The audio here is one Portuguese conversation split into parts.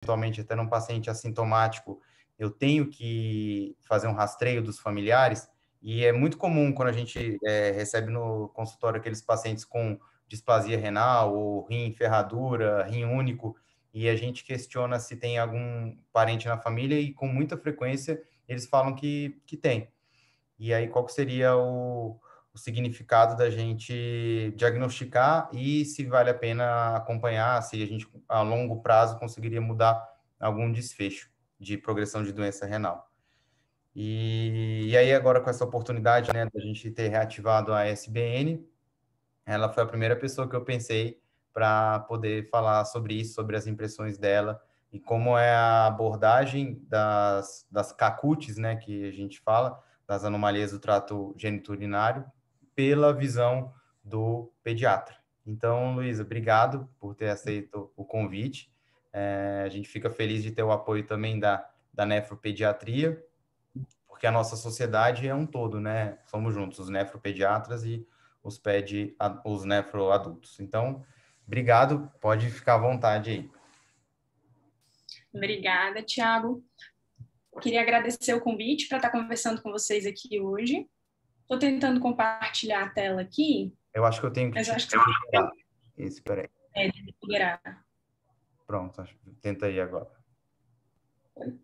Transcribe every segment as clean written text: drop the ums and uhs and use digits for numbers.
eventualmente até num paciente assintomático, eu tenho que fazer um rastreio dos familiares, e é muito comum quando a gente recebe no consultório aqueles pacientes com displasia renal ou rim ferradura, rim único, e a gente questiona se tem algum parente na família, e com muita frequência eles falam que tem. E aí, qual que seria o significado da gente diagnosticar e se vale a pena acompanhar, se a gente, a longo prazo, conseguiria mudar algum desfecho de progressão de doença renal. E aí, agora, com essa oportunidade, né, da gente ter reativado a SBN, ela foi a primeira pessoa que eu pensei para poder falar sobre isso, sobre as impressões dela e como é a abordagem das CACUTs, né, que a gente fala, das anomalias do trato geniturinário, pela visão do pediatra. Então, Luísa, obrigado por ter aceito o convite. A gente fica feliz de ter o apoio também da nefropediatria, porque a nossa sociedade é um todo, né? Somos juntos, os nefropediatras e os nefroadultos. Então, obrigado, pode ficar à vontade aí. Obrigada, Thiago. Queria agradecer o convite para estar conversando com vocês aqui hoje. Estou tentando compartilhar a tela aqui. Eu acho que eu tenho que mas acho que liberar. Espera aí. Liberar. Pronto, tenta aí agora. Oi?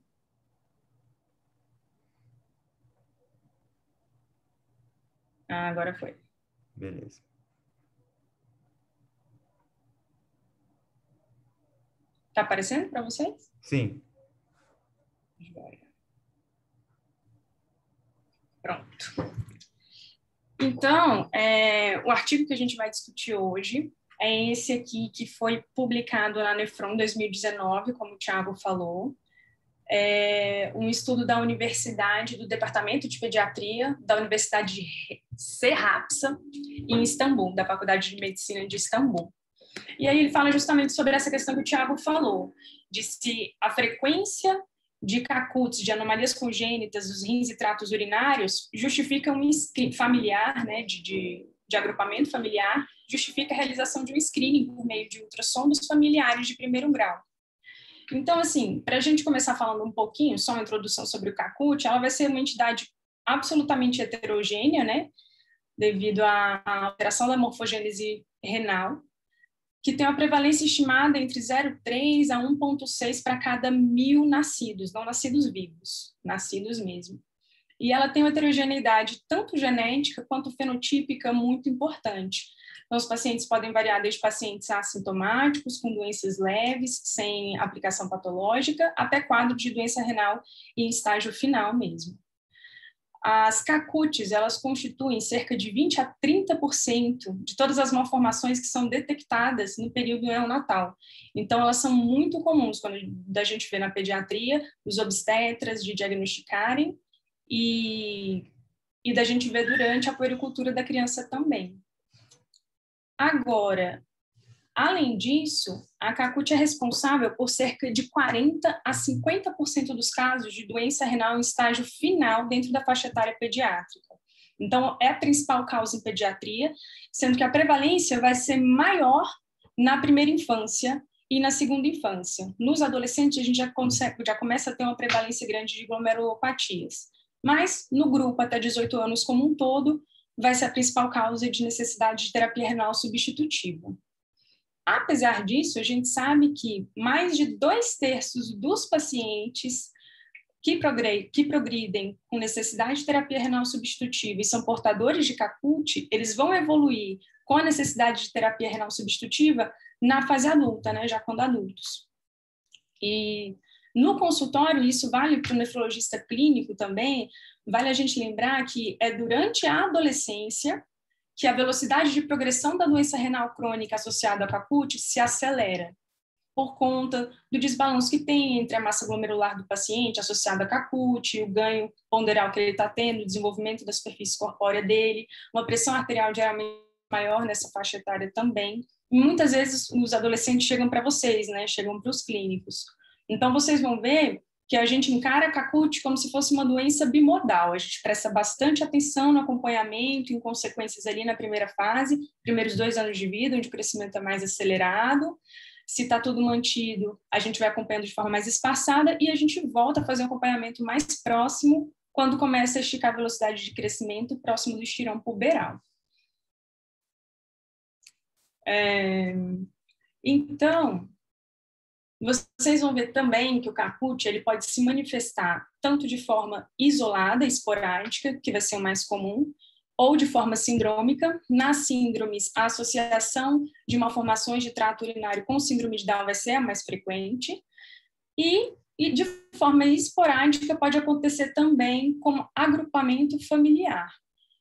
Agora foi. Beleza. Está aparecendo para vocês? Sim. Pronto. Então, o artigo que a gente vai discutir hoje é esse aqui que foi publicado na Nefron 2019, como o Thiago falou. É um estudo da Universidade, do Departamento de Pediatria, da Universidade de Serrapsa, em Istambul, da Faculdade de Medicina de Istambul. E aí ele fala justamente sobre essa questão que o Thiago falou, de se a frequência de CACUTs, de anomalias congênitas dos rins e tratos urinários, justifica um familiar, né, de agrupamento familiar, justifica a realização de um screening por meio de ultrassons familiares de primeiro grau. Então, assim, para a gente começar falando um pouquinho, só uma introdução sobre o CACUT, ela vai ser uma entidade absolutamente heterogênea, né, devido à alteração da morfogênese renal, que tem uma prevalência estimada entre 0,3 a 1,6 para cada 1.000 nascidos, não nascidos vivos, nascidos mesmo. E ela tem uma heterogeneidade tanto genética quanto fenotípica muito importante. Então, os pacientes podem variar desde pacientes assintomáticos, com doenças leves, sem aplicação patológica, até quadro de doença renal em estágio final mesmo. As CACUTs, elas constituem cerca de 20 a 30% de todas as malformações que são detectadas no período neonatal. Então, elas são muito comuns quando a gente vê na pediatria, os obstetras de diagnosticarem e da gente ver durante a puericultura da criança também. Agora, além disso, a CACUT é responsável por cerca de 40 a 50% dos casos de doença renal em estágio final dentro da faixa etária pediátrica. Então, é a principal causa em pediatria, sendo que a prevalência vai ser maior na primeira infância e na segunda infância. Nos adolescentes, a gente já começa a ter uma prevalência grande de glomerulopatias. Mas, no grupo até 18 anos como um todo, vai ser a principal causa de necessidade de terapia renal substitutiva. Apesar disso, a gente sabe que mais de 2/3 dos pacientes que progridem com necessidade de terapia renal substitutiva e são portadores de CACUT, eles vão evoluir com a necessidade de terapia renal substitutiva na fase adulta, né, já quando adultos. E no consultório, isso vale para o nefrologista clínico também, vale a gente lembrar que é durante a adolescência que a velocidade de progressão da doença renal crônica associada à CACUT se acelera, por conta do desbalanço que tem entre a massa glomerular do paciente associada à CACUT, o ganho ponderal que ele está tendo, o desenvolvimento da superfície corpórea dele, uma pressão arterial geralmente maior nessa faixa etária também. E muitas vezes os adolescentes chegam para vocês, né? Chegam para os clínicos. Então, vocês vão ver que a gente encara a CACUT como se fosse uma doença bimodal. A gente presta bastante atenção no acompanhamento, em consequências ali na primeira fase, primeiros 2 anos de vida, onde o crescimento é mais acelerado, Se está tudo mantido, a gente vai acompanhando de forma mais espaçada e a gente volta a fazer um acompanhamento mais próximo quando começa a esticar a velocidade de crescimento próximo do estirão puberal. Então, vocês vão ver também que o caput ele pode se manifestar tanto de forma isolada, esporádica, que vai ser o mais comum, ou de forma sindrômica. Nas síndromes, a associação de malformações de trato urinário com síndrome de Down vai ser a mais frequente. E de forma esporádica pode acontecer também como agrupamento familiar,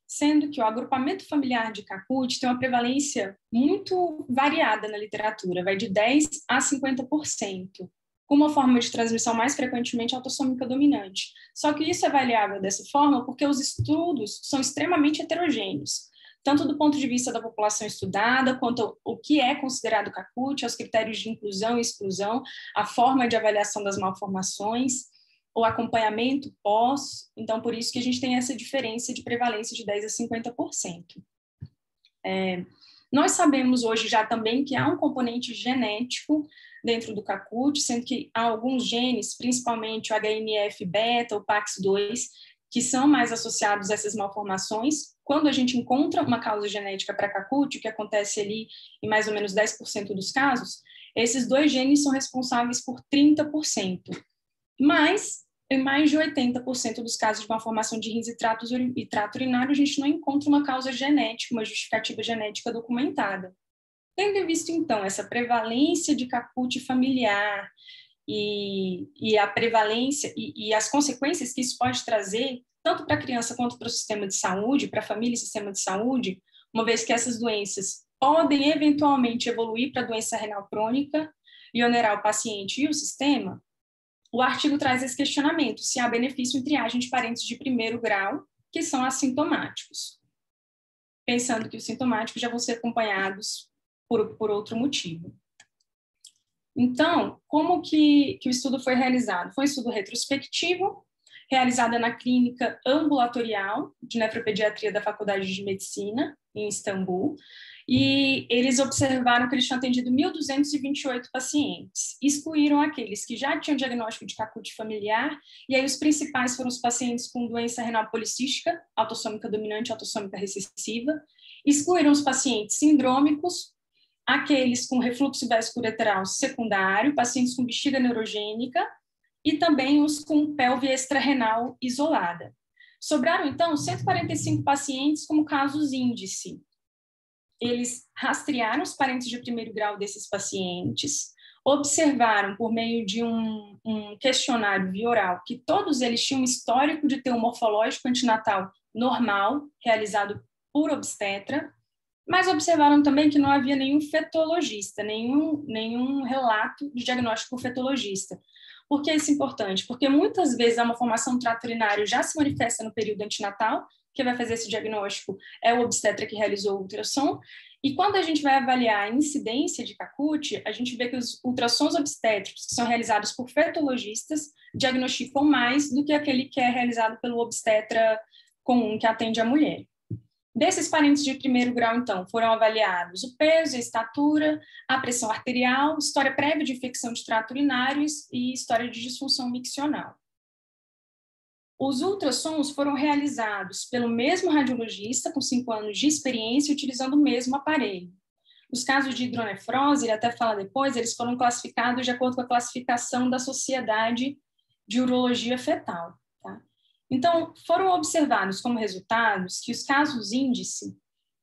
sendo que o agrupamento familiar de caput tem uma prevalência muito variada na literatura, vai de 10% a 50%, com uma forma de transmissão mais frequentemente autossômica dominante. Só que isso é variável dessa forma porque os estudos são extremamente heterogêneos, tanto do ponto de vista da população estudada, quanto o que é considerado caput, os critérios de inclusão e exclusão, a forma de avaliação das malformações, o acompanhamento pós, então por isso que a gente tem essa diferença de prevalência de 10% a 50%. Nós sabemos hoje já também que há um componente genético dentro do caput, sendo que há alguns genes, principalmente o HNF-beta, o PAX2, que são mais associados a essas malformações. Quando a gente encontra uma causa genética para caput, o que acontece ali em mais ou menos 10% dos casos, esses dois genes são responsáveis por 30%. Mas, em mais de 80% dos casos de malformação de rins e trato urinário, a gente não encontra uma causa genética, uma justificativa genética documentada. Tendo em vista, então, essa prevalência de caput familiar e a prevalência e as consequências que isso pode trazer, tanto para a criança quanto para o sistema de saúde, para a família e sistema de saúde, uma vez que essas doenças podem eventualmente evoluir para doença renal crônica e onerar o paciente e o sistema, o artigo traz esse questionamento, se há benefício em triagem de parentes de primeiro grau, que são assintomáticos, pensando que os sintomáticos já vão ser acompanhados por outro motivo. Então, como que o estudo foi realizado? Foi um estudo retrospectivo, realizado na clínica ambulatorial de nefropediatria da Faculdade de Medicina, em Istambul, e eles observaram que eles tinham atendido 1.228 pacientes, excluíram aqueles que já tinham diagnóstico de caput familiar, e aí os principais foram os pacientes com doença renal policística, autossômica dominante, autossômica recessiva, excluíram os pacientes sindrômicos, aqueles com refluxo vesicoureteral secundário, pacientes com bexiga neurogênica, e também os com pelve extrarrenal isolada. Sobraram, então, 145 pacientes como casos índice. Eles rastrearam os parentes de primeiro grau desses pacientes, observaram por meio de um questionário via oral que todos eles tinham um histórico de ter um morfológico antinatal normal, realizado por obstetra, mas observaram também que não havia nenhum fetologista, nenhum relato de diagnóstico por fetologista. Por que isso é importante? Porque muitas vezes a malformação do trato urinário já se manifesta no período antinatal, que vai fazer esse diagnóstico é o obstetra que realizou o ultrassom, e quando a gente vai avaliar a incidência de caput, a gente vê que os ultrassons obstétricos que são realizados por fetologistas diagnosticam mais do que aquele que é realizado pelo obstetra comum que atende a mulher. Desses parentes de primeiro grau, então, foram avaliados o peso, a estatura, a pressão arterial, história prévia de infecção de trato urinário e história de disfunção miccional. Os ultrassons foram realizados pelo mesmo radiologista, com 5 anos de experiência, utilizando o mesmo aparelho. Os casos de hidronefrose, ele até fala depois, eles foram classificados de acordo com a classificação da Sociedade de Urologia Fetal. Tá? Então, foram observados como resultados que os casos índice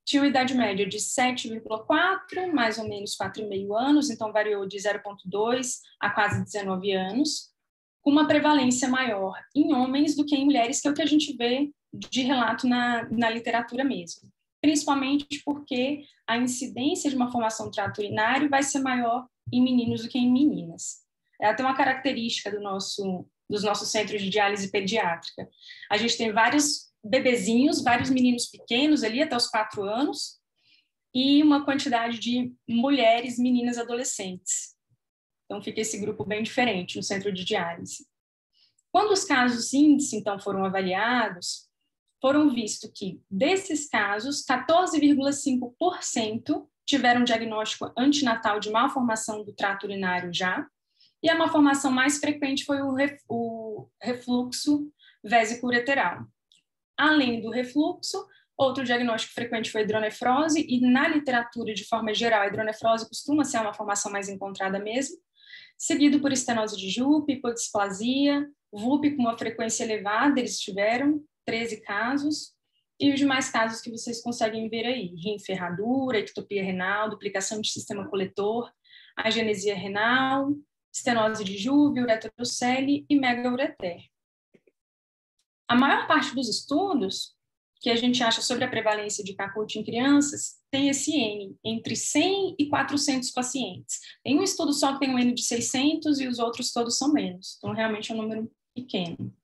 tinham idade média de 7,4, mais ou menos 4,5 anos, então variou de 0,2 a quase 19 anos, com uma prevalência maior em homens do que em mulheres, que é o que a gente vê de relato na literatura mesmo. Principalmente porque a incidência de uma formação do trato urinário vai ser maior em meninos do que em meninas. É até uma característica dos nossos centros de diálise pediátrica. A gente tem vários bebezinhos, vários meninos pequenos ali até os 4 anos e uma quantidade de mulheres, meninas adolescentes. Então, fica esse grupo bem diferente no centro de diálise. Quando os casos índice, então, foram avaliados, foram visto que, desses casos, 14,5% tiveram um diagnóstico antinatal de malformação do trato urinário já, e a malformação mais frequente foi o refluxo vésico-ureteral. Além do refluxo, outro diagnóstico frequente foi a hidronefrose, e na literatura, de forma geral, a hidronefrose costuma ser a malformação mais encontrada mesmo, seguido por estenose de Jupe, hipodisplasia, VUP com uma frequência elevada, eles tiveram 13 casos, e os demais casos que vocês conseguem ver aí, rim-ferradura, ectopia renal, duplicação de sistema coletor, agenesia renal, estenose de Juve, ureterocele e megaureter. A maior parte dos estudos que a gente acha sobre a prevalência de CACUT em crianças tem esse N, entre 100 e 400 pacientes. Tem um estudo só que tem um N de 600 e os outros todos são menos. Então, realmente é um número pequeno.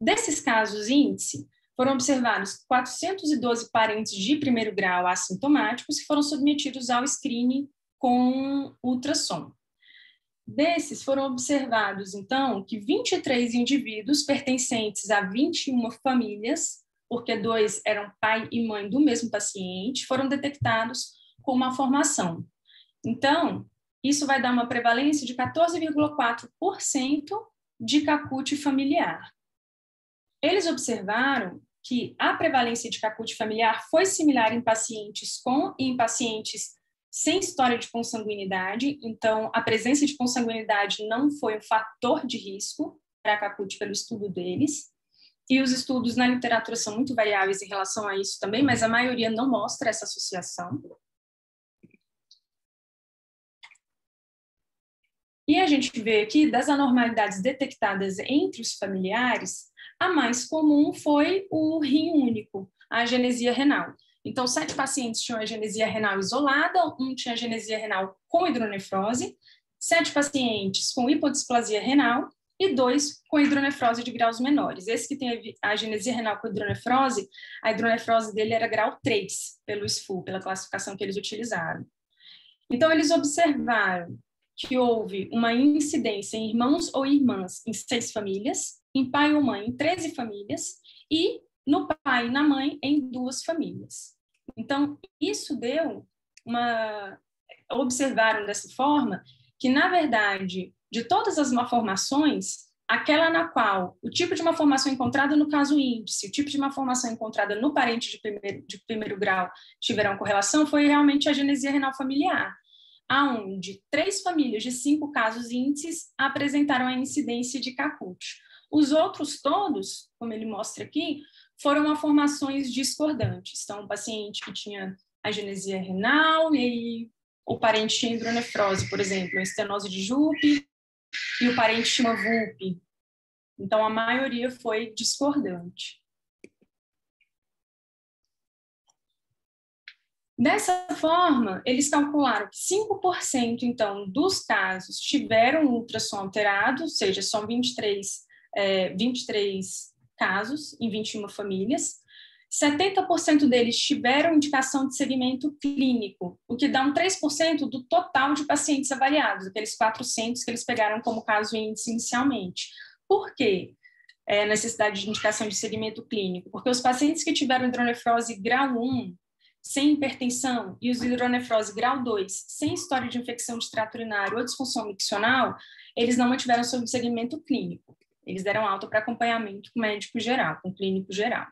Desses casos índice, foram observados 412 parentes de primeiro grau assintomáticos que foram submetidos ao screening com ultrassom. Desses, foram observados, então, que 23 indivíduos pertencentes a 21 famílias, porque 2 eram pai e mãe do mesmo paciente, foram detectados com uma formação. Então, isso vai dar uma prevalência de 14,4% de CACUT familiar. Eles observaram que a prevalência de CACUT familiar foi similar em pacientes com e em pacientes sem história de consanguinidade, então a presença de consanguinidade não foi um fator de risco para a CACUT pelo estudo deles, e os estudos na literatura são muito variáveis em relação a isso também, mas a maioria não mostra essa associação. E a gente vê aqui, das anormalidades detectadas entre os familiares, a mais comum foi o rim único, a agenesia renal. Então, 7 pacientes tinham agenesia renal isolada, 1 tinha agenesia renal com hidronefrose, 7 pacientes com hipodisplasia renal e 2 com hidronefrose de graus menores. Esse que tem a agenesia renal com hidronefrose, a hidronefrose dele era grau 3, pelo SFU, pela classificação que eles utilizaram. Então, eles observaram que houve uma incidência em irmãos ou irmãs em 6 famílias, em pai ou mãe em 13 famílias e no pai e na mãe em 2 famílias. Então, isso deu uma... Observaram dessa forma que, na verdade, de todas as malformações, aquela na qual o tipo de malformação encontrada no caso índice, o tipo de malformação encontrada no parente de primeiro grau tiveram correlação, foi realmente a agenesia renal familiar, aonde 3 famílias de 5 casos índices apresentaram a incidência de CACUT. Os outros todos, como ele mostra aqui, foram malformações discordantes. Então, o paciente que tinha agenesia renal e o parente tinha hidronefrose, por exemplo, a estenose de Jupe, e o parente tinha VUP. Então, a maioria foi discordante. Dessa forma, eles calcularam que 5%, então, dos casos tiveram ultrassom alterado, ou seja, são 23 casos em 21 famílias. 70% deles tiveram indicação de segmento clínico, o que dá um 3% do total de pacientes avaliados, aqueles 400 que eles pegaram como caso índice inicialmente. Por quê? Necessidade de indicação de segmento clínico? Porque os pacientes que tiveram hidronefrose grau 1, sem hipertensão, e os hidronefrose grau 2, sem história de infecção de trato urinário ou disfunção miccional, eles não mantiveram sob segmento clínico. Eles deram alta para acompanhamento com médico geral, com clínico geral.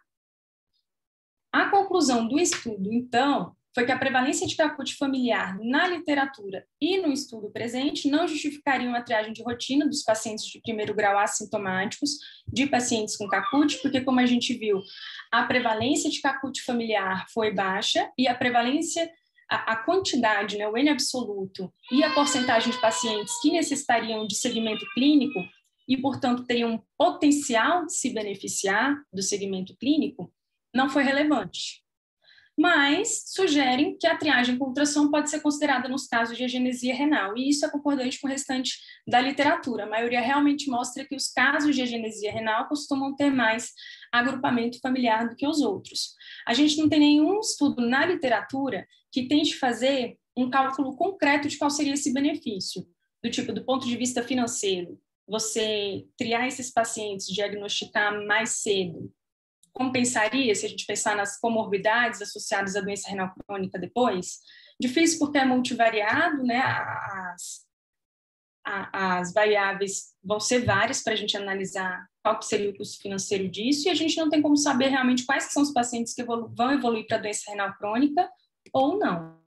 A conclusão do estudo, então, foi que a prevalência de CACUT familiar na literatura e no estudo presente não justificaria uma triagem de rotina dos pacientes de primeiro grau assintomáticos, de pacientes com CACUT, porque, como a gente viu, a prevalência de CACUT familiar foi baixa e a prevalência, a quantidade, né, o N absoluto e a porcentagem de pacientes que necessitariam de segmento clínico e, portanto, teriam potencial de se beneficiar do segmento clínico, não foi relevante. Mas sugerem que a triagem com ultrassom pode ser considerada nos casos de agenesia renal, e isso é concordante com o restante da literatura. A maioria realmente mostra que os casos de agenesia renal costumam ter mais agrupamento familiar do que os outros. A gente não tem nenhum estudo na literatura que tente fazer um cálculo concreto de qual seria esse benefício, do tipo, do ponto de vista financeiro, você triar esses pacientes, diagnosticar mais cedo, compensaria se a gente pensar nas comorbidades associadas à doença renal crônica depois? Difícil porque é multivariado, né? As variáveis vão ser várias para a gente analisar qual que seria o custo financeiro disso, e a gente não tem como saber realmente quais que são os pacientes que vão evoluir para doença renal crônica ou não.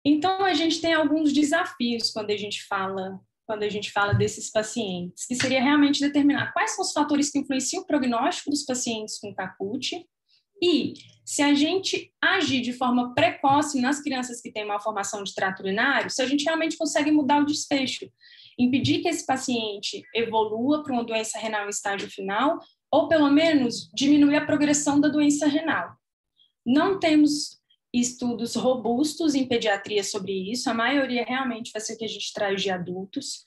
Então, a gente tem alguns desafios quando a gente fala desses pacientes, que seria realmente determinar quais são os fatores que influenciam o prognóstico dos pacientes com Caput, e se a gente agir de forma precoce nas crianças que têm malformação de trato urinário, se a gente realmente consegue mudar o desfecho, impedir que esse paciente evolua para uma doença renal em estágio final, ou pelo menos diminuir a progressão da doença renal. Não temos estudos robustos em pediatria sobre isso, a maioria realmente vai ser que a gente traz de adultos,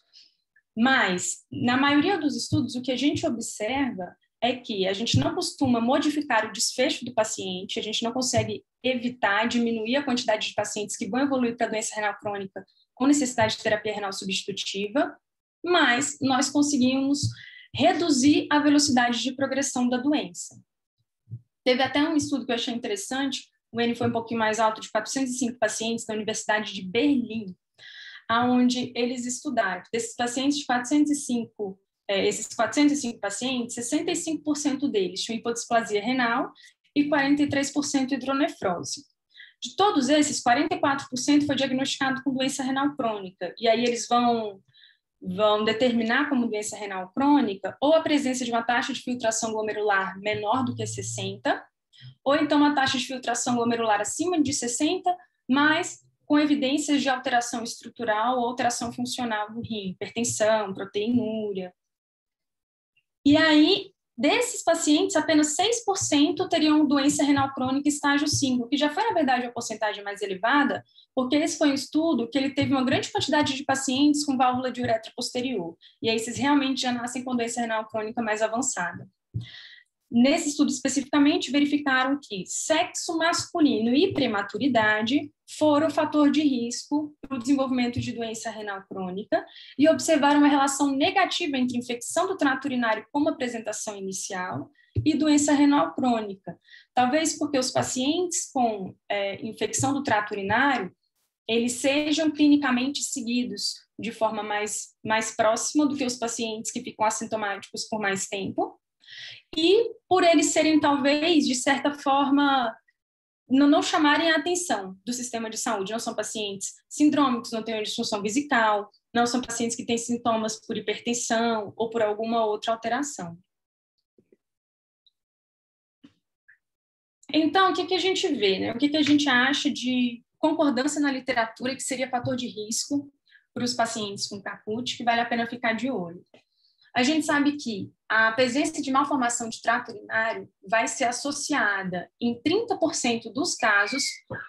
mas na maioria dos estudos o que a gente observa é que a gente não costuma modificar o desfecho do paciente, a gente não consegue evitar, diminuir a quantidade de pacientes que vão evoluir para doença renal crônica com necessidade de terapia renal substitutiva, mas nós conseguimos reduzir a velocidade de progressão da doença. Teve até um estudo que eu achei interessante, o N foi um pouquinho mais alto, de 405 pacientes da Universidade de Berlim, onde eles estudaram. Desses pacientes de 405, esses 405 pacientes, 65% deles tinham hipodisplasia renal e 43% hidronefrose. De todos esses, 44% foi diagnosticado com doença renal crônica. E aí eles vão determinar como doença renal crônica ou a presença de uma taxa de filtração glomerular menor do que 60, ou então uma taxa de filtração glomerular acima de 60, mas com evidências de alteração estrutural ou alteração funcional do rim, hipertensão, proteinúria. E aí, desses pacientes, apenas 6% teriam doença renal crônica estágio 5, que já foi, na verdade, a porcentagem mais elevada, porque esse foi um estudo que ele teve uma grande quantidade de pacientes com válvula de uretra posterior. E aí, esses realmente já nascem com doença renal crônica mais avançada. Nesse estudo especificamente, verificaram que sexo masculino e prematuridade foram fator de risco para o desenvolvimento de doença renal crônica e observaram uma relação negativa entre infecção do trato urinário como apresentação inicial e doença renal crônica. Talvez porque os pacientes com infecção do trato urinário, eles sejam clinicamente seguidos de forma mais próxima do que os pacientes que ficam assintomáticos por mais tempo, e por eles serem, talvez, de certa forma, não chamarem a atenção do sistema de saúde. Não são pacientes sindrômicos, não têm uma disfunção vesical, não são pacientes que têm sintomas por hipertensão ou por alguma outra alteração. Então, o que a gente vê, né? O que a gente acha de concordância na literatura que seria fator de risco para os pacientes com Caput, que vale a pena ficar de olho? A gente sabe que a presença de malformação de trato urinário vai ser associada, em 30% dos casos,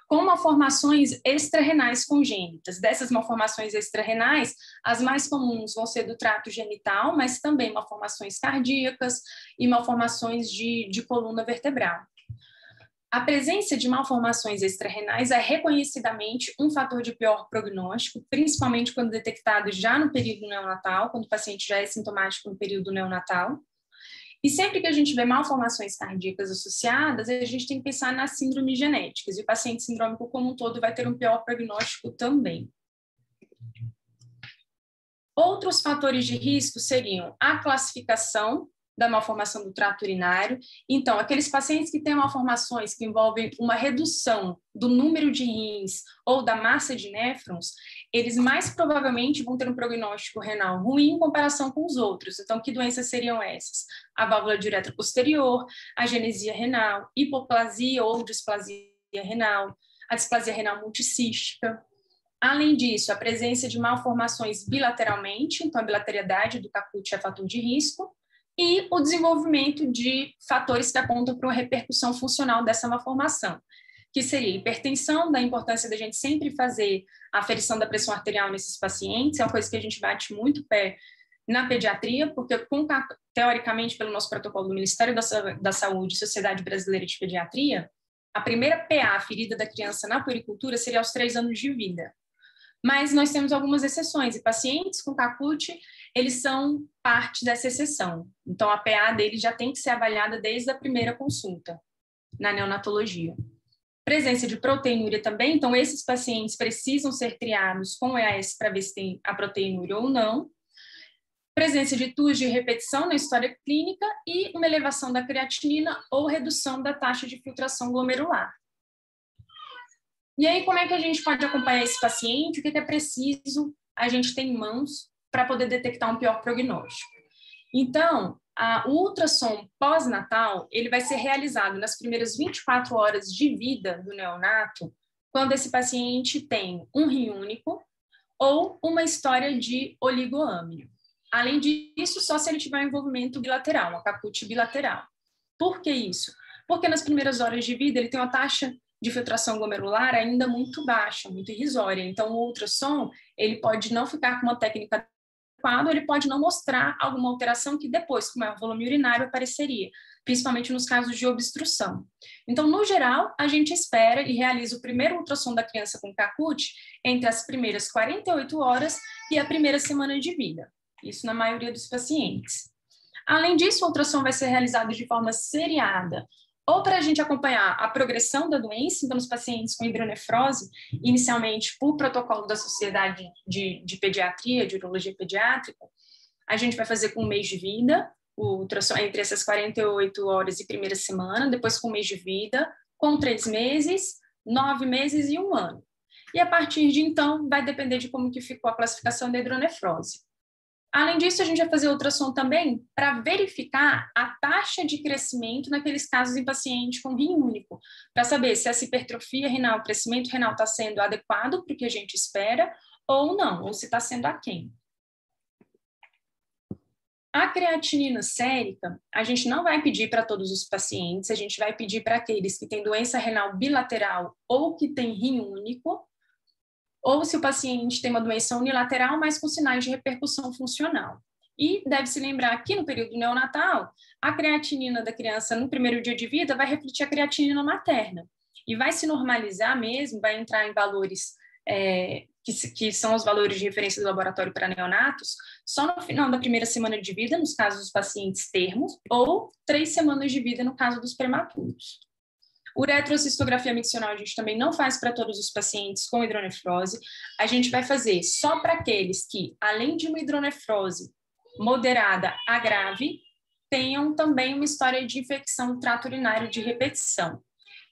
com malformações extrarrenais congênitas. Dessas malformações extrarrenais, as mais comuns vão ser do trato genital, mas também malformações cardíacas e malformações de coluna vertebral. A presença de malformações extrarrenais é reconhecidamente um fator de pior prognóstico, principalmente quando detectado já no período neonatal, quando o paciente já é sintomático no período neonatal. E sempre que a gente vê malformações cardíacas associadas, a gente tem que pensar nas síndromes genéticas, e o paciente sindrômico como um todo vai ter um pior prognóstico também. Outros fatores de risco seriam a classificação da malformação do trato urinário. Então, aqueles pacientes que têm malformações que envolvem uma redução do número de rins ou da massa de néfrons, eles mais provavelmente vão ter um prognóstico renal ruim em comparação com os outros. Então, que doenças seriam essas? A válvula de uretra posterior, a agenesia renal, hipoplasia ou displasia renal, a displasia renal multicística. Além disso, a presença de malformações bilateralmente, então a bilateriedade do Caput é fator de risco, e o desenvolvimento de fatores que apontam para uma repercussão funcional dessa malformação, que seria hipertensão, da importância da gente sempre fazer a aferição da pressão arterial nesses pacientes, é uma coisa que a gente bate muito pé na pediatria, porque, teoricamente, pelo nosso protocolo do Ministério da Saúde e Sociedade Brasileira de Pediatria, a primeira PA aferida da criança na puericultura seria aos 3 anos de vida. Mas nós temos algumas exceções, e pacientes com Caput, eles são parte dessa exceção. Então, a PA deles já tem que ser avaliada desde a primeira consulta na neonatologia. Presença de proteinúria também, então esses pacientes precisam ser triados com EAS para ver se tem a proteinúria ou não. Presença de TUS de repetição na história clínica e uma elevação da creatinina ou redução da taxa de filtração glomerular. E aí, como é que a gente pode acompanhar esse paciente? O que é preciso a gente ter em mãos para poder detectar um pior prognóstico? Então, o ultrassom pós-natal, ele vai ser realizado nas primeiras 24 horas de vida do neonato, quando esse paciente tem um rim único ou uma história de oligoâmino. Além disso, só se ele tiver um envolvimento bilateral, uma caput bilateral. Por que isso? Porque nas primeiras horas de vida ele tem uma taxa de filtração glomerular ainda muito baixa, muito irrisória. Então, o ultrassom, ele pode não ficar com uma técnica adequada, ele pode não mostrar alguma alteração que depois, com maior volume urinário, apareceria, principalmente nos casos de obstrução. Então, no geral, a gente espera e realiza o primeiro ultrassom da criança com caput entre as primeiras 48 horas e a primeira semana de vida. Isso na maioria dos pacientes. Além disso, o ultrassom vai ser realizado de forma seriada, ou para a gente acompanhar a progressão da doença, então, nos pacientes com hidronefrose, inicialmente por protocolo da Sociedade de Pediatria, de Urologia Pediátrica, a gente vai fazer com um mês de vida, o ultrassom entre essas 48 horas e primeira semana, depois com um mês de vida, com 3 meses, 9 meses e 1 ano. E a partir de então, vai depender de como que ficou a classificação da hidronefrose. Além disso, a gente vai fazer ultrassom também para verificar a taxa de crescimento naqueles casos em paciente com rim único, para saber se essa hipertrofia renal, o crescimento renal está sendo adequado para o que a gente espera ou não, ou se está sendo aquém. A creatinina sérica, a gente não vai pedir para todos os pacientes, a gente vai pedir para aqueles que têm doença renal bilateral ou que têm rim único, ou se o paciente tem uma doença unilateral, mas com sinais de repercussão funcional. E deve-se lembrar que no período neonatal, a creatinina da criança no primeiro dia de vida vai refletir a creatinina materna. E vai se normalizar mesmo, vai entrar em valores que são os valores de referência do laboratório para neonatos, só no final da primeira semana de vida, nos casos dos pacientes termos, ou 3 semanas de vida no caso dos prematuros. Uretrocistografia miccional a gente também não faz para todos os pacientes com hidronefrose. A gente vai fazer só para aqueles que, além de uma hidronefrose moderada a grave, tenham também uma história de infecção do trato urinário de repetição.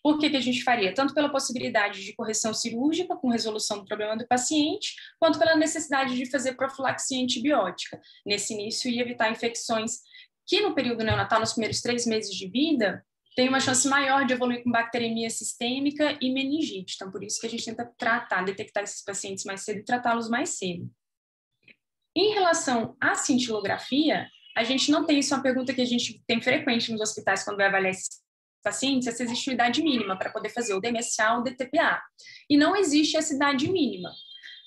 Por que a gente faria? Tanto pela possibilidade de correção cirúrgica com resolução do problema do paciente, quanto pela necessidade de fazer profilaxia antibiótica nesse início e evitar infecções que no período neonatal, nos primeiros 3 meses de vida, tem uma chance maior de evoluir com bacteremia sistêmica e meningite. Então, por isso que a gente tenta detectar esses pacientes mais cedo e tratá-los mais cedo. Em relação à cintilografia, a gente não tem, isso é uma pergunta que a gente tem frequente nos hospitais quando vai avaliar esses pacientes, se existe uma idade mínima para poder fazer o DMSA ou o DTPA. E não existe essa idade mínima.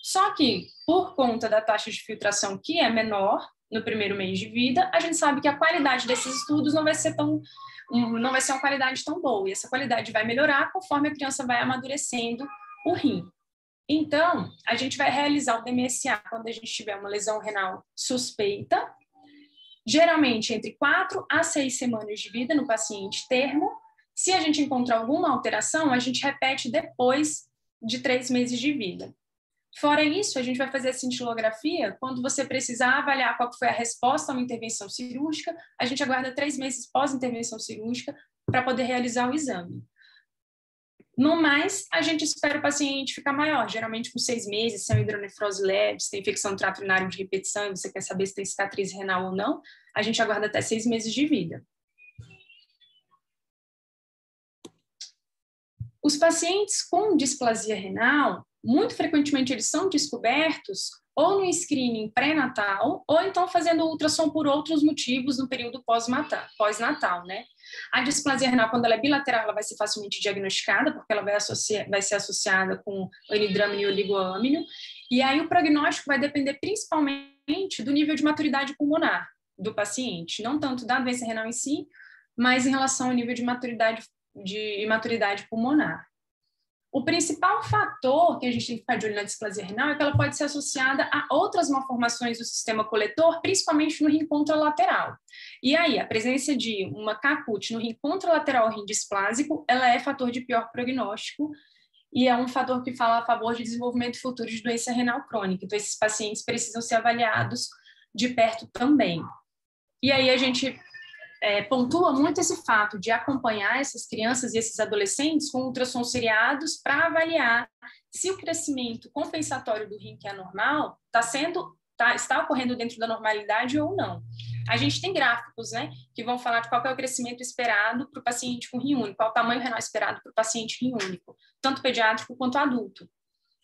Só que, por conta da taxa de filtração que é menor no primeiro mês de vida, a gente sabe que a qualidade desses estudos não vai ser uma qualidade tão boa, e essa qualidade vai melhorar conforme a criança vai amadurecendo o rim. Então, a gente vai realizar o DMSA quando a gente tiver uma lesão renal suspeita, geralmente entre 4 a 6 semanas de vida no paciente termo. Se a gente encontrar alguma alteração, a gente repete depois de 3 meses de vida. Fora isso, a gente vai fazer a cintilografia quando você precisar avaliar qual foi a resposta a uma intervenção cirúrgica, a gente aguarda 3 meses pós-intervenção cirúrgica para poder realizar o exame. No mais, a gente espera o paciente ficar maior, geralmente com 6 meses, se é uma hidronefrose leve, se tem infecção do trato urinário de repetição e você quer saber se tem cicatriz renal ou não, a gente aguarda até 6 meses de vida. Os pacientes com displasia renal, muito frequentemente eles são descobertos ou no screening pré-natal, ou então fazendo ultrassom por outros motivos no período pós-natal, né? A displasia renal, quando ela é bilateral, ela vai ser facilmente diagnosticada, porque ela vai ser associada com anidramino e oligoâmino, e aí o prognóstico vai depender principalmente do nível de maturidade pulmonar do paciente, não tanto da doença renal em si, mas em relação ao nível de maturidade pulmonar. O principal fator que a gente tem que ficar de olho na displasia renal é que ela pode ser associada a outras malformações do sistema coletor, principalmente no rim contralateral. E aí, a presença de uma CACUT no rim contralateral ou rim displásico, ela é fator de pior prognóstico e é um fator que fala a favor de desenvolvimento futuro de doença renal crônica. Então, esses pacientes precisam ser avaliados de perto também. E aí, a gente pontua muito esse fato de acompanhar essas crianças e esses adolescentes com ultrassons seriados para avaliar se o crescimento compensatório do rim, que é normal, está ocorrendo dentro da normalidade ou não. A gente tem gráficos, né, que vão falar de qual é o crescimento esperado para o paciente com rim único, qual é o tamanho renal esperado para o paciente rim único, tanto pediátrico quanto adulto.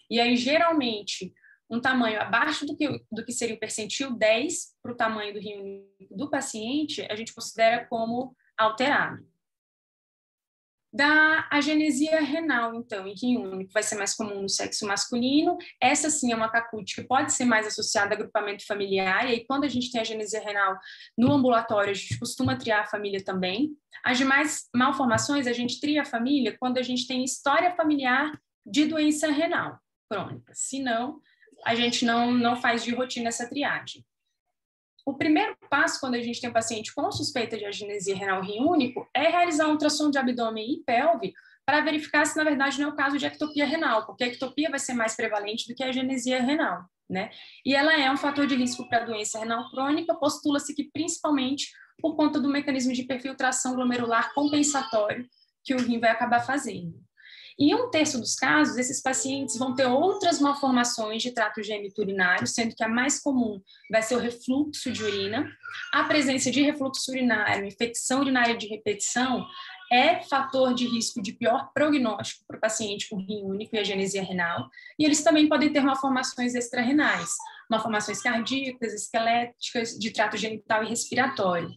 E aí, geralmente, um tamanho abaixo do que seria o percentil 10 para o tamanho do rim único do paciente, a gente considera como alterado. Da agenesia renal, então, em rim único, vai ser mais comum no sexo masculino. Essa, sim, é uma CACUT que pode ser mais associada a agrupamento familiar, e aí, quando a gente tem agenesia renal no ambulatório, a gente costuma triar a família também. As demais malformações, a gente tria a família quando a gente tem história familiar de doença renal crônica. Se não, a gente não faz de rotina essa triagem. O primeiro passo, quando a gente tem um paciente com suspeita de agenesia renal rim único, é realizar um ultrassom de abdômen e pelve para verificar se, na verdade, não é o caso de ectopia renal, porque a ectopia vai ser mais prevalente do que a agenesia renal, né? E ela é um fator de risco para a doença renal crônica, postula-se que principalmente por conta do mecanismo de hiperfiltração glomerular compensatório que o rim vai acabar fazendo. Em 1/3 dos casos, esses pacientes vão ter outras malformações de trato geniturinário, sendo que a mais comum vai ser o refluxo de urina. A presença de refluxo urinário, infecção urinária de repetição, é fator de risco de pior prognóstico para o paciente com rim único e agenesia renal. E eles também podem ter malformações extrarrenais, malformações cardíacas, esqueléticas, de trato genital e respiratório.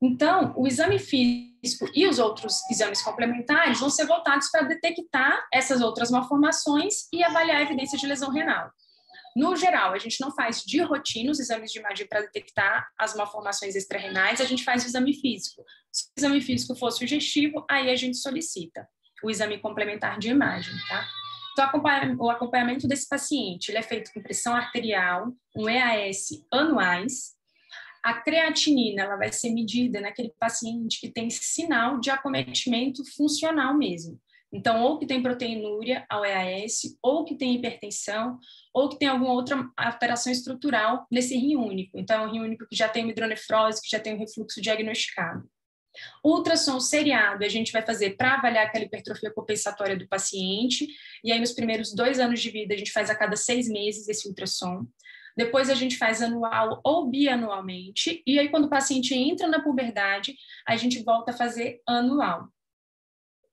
Então, o exame físico e os outros exames complementares vão ser voltados para detectar essas outras malformações e avaliar a evidência de lesão renal. No geral, a gente não faz de rotina os exames de imagem para detectar as malformações extrarrenais, a gente faz o exame físico. Se o exame físico for sugestivo, aí a gente solicita o exame complementar de imagem, tá? Então, o acompanhamento desse paciente, ele é feito com pressão arterial, um EAS anuais. A creatinina, ela vai ser medida naquele paciente que tem sinal de acometimento funcional mesmo. Então, ou que tem proteinúria ao EAS, ou que tem hipertensão, ou que tem alguma outra alteração estrutural nesse rim único. Então, é um rim único que já tem uma hidronefrose, que já tem um refluxo diagnosticado. O ultrassom seriado a gente vai fazer para avaliar aquela hipertrofia compensatória do paciente, e aí nos primeiros 2 anos de vida a gente faz a cada 6 meses esse ultrassom. Depois a gente faz anual ou bianualmente, e aí quando o paciente entra na puberdade, a gente volta a fazer anual,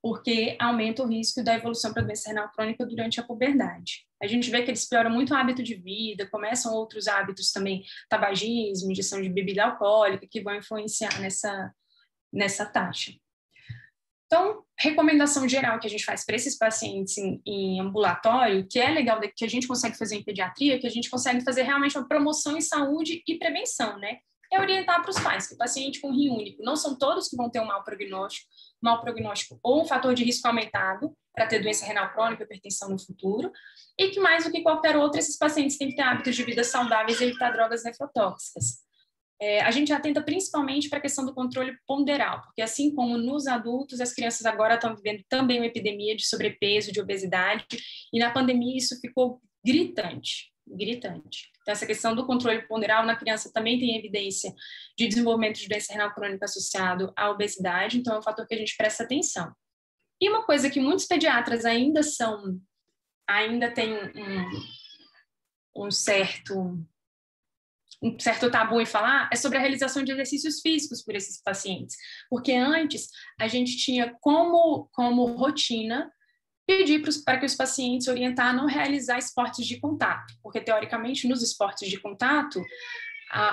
porque aumenta o risco da evolução para doença renal crônica durante a puberdade. A gente vê que eles pioram muito o hábito de vida, começam outros hábitos também, tabagismo, ingestão de bebida alcoólica, que vão influenciar nessa taxa. Então, recomendação geral que a gente faz para esses pacientes em ambulatório, que é legal que a gente consegue fazer em pediatria, que a gente consegue fazer realmente uma promoção em saúde e prevenção, né? É orientar para os pais que o paciente com rim único, não são todos que vão ter um mau prognóstico ou um fator de risco aumentado para ter doença renal crônica, hipertensão no futuro, e que mais do que qualquer outro, esses pacientes têm que ter hábitos de vida saudáveis e evitar drogas nefrotóxicas. A gente atenta principalmente para a questão do controle ponderal, porque assim como nos adultos, as crianças agora estão vivendo também uma epidemia de sobrepeso, de obesidade, e na pandemia isso ficou gritante. Então, essa questão do controle ponderal na criança também tem evidência de desenvolvimento de doença renal crônica associado à obesidade, então é um fator que a gente presta atenção. E uma coisa que muitos pediatras ainda têm um certo tabu em falar, é sobre a realização de exercícios físicos por esses pacientes. Porque antes, a gente tinha como rotina pedir para que os pacientes orientar a não realizar esportes de contato. Porque, teoricamente, nos esportes de contato,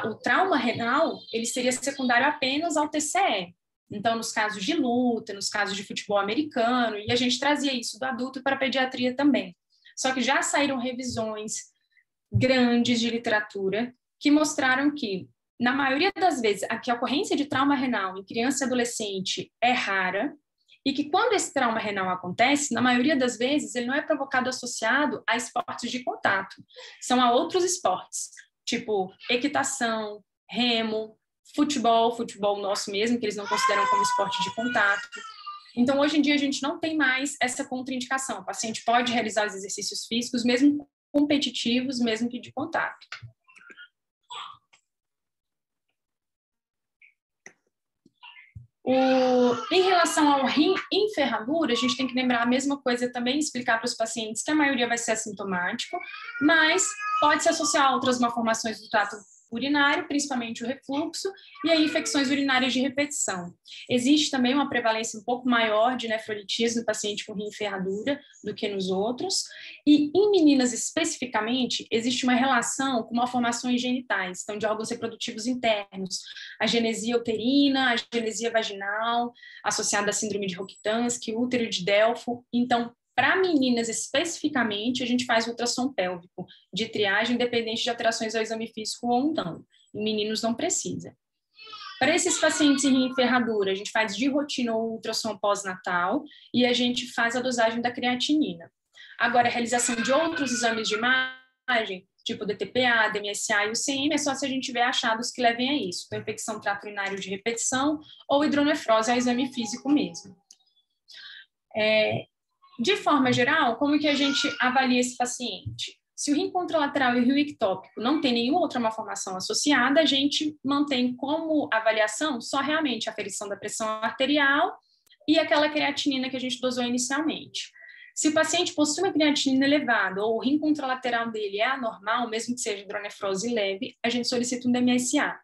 o trauma renal ele seria secundário apenas ao TCE. Então, nos casos de luta, nos casos de futebol americano, e a gente trazia isso do adulto para a pediatria também. Só que já saíram revisões grandes de literatura que mostraram que, na maioria das vezes, a ocorrência de trauma renal em criança e adolescente é rara e que quando esse trauma renal acontece, na maioria das vezes, ele não é provocado associado a esportes de contato, são a outros esportes, tipo equitação, remo, futebol nosso mesmo, que eles não consideram como esporte de contato. Então, hoje em dia, a gente não tem mais essa contraindicação. O paciente pode realizar os exercícios físicos, mesmo competitivos, mesmo que de contato. Em relação ao rim em ferradura, a gente tem que lembrar a mesma coisa também, explicar para os pacientes que a maioria vai ser assintomático, mas pode se associar a outras malformações do trato urinário, principalmente o refluxo, e aí infecções urinárias de repetição. Existe também uma prevalência um pouco maior de nefrolitismo no paciente com rim em ferradura do que nos outros, e em meninas especificamente, existe uma relação com malformações genitais, então de órgãos reprodutivos internos, a genesia uterina, a genesia vaginal, associada à síndrome de Rokitansky, útero de Delfo. Então, para meninas especificamente, a gente faz ultrassom pélvico de triagem, independente de alterações ao exame físico ou não. Em meninos não precisa. Para esses pacientes em ferradura, a gente faz de rotina o ultrassom pós-natal e a gente faz a dosagem da creatinina. Agora, a realização de outros exames de imagem, tipo DTPA, DMSA e UCM, é só se a gente tiver achados que levem a isso, então infecção trato urinário de repetição ou hidronefrose ao exame físico mesmo. De forma geral, como que a gente avalia esse paciente? Se o rim contralateral e o rim ectópico não tem nenhuma outra malformação associada, a gente mantém como avaliação só realmente a aferição da pressão arterial e aquela creatinina que a gente dosou inicialmente. Se o paciente possui uma creatinina elevada ou o rim contralateral dele é anormal, mesmo que seja hidronefrose leve, a gente solicita um DMSA.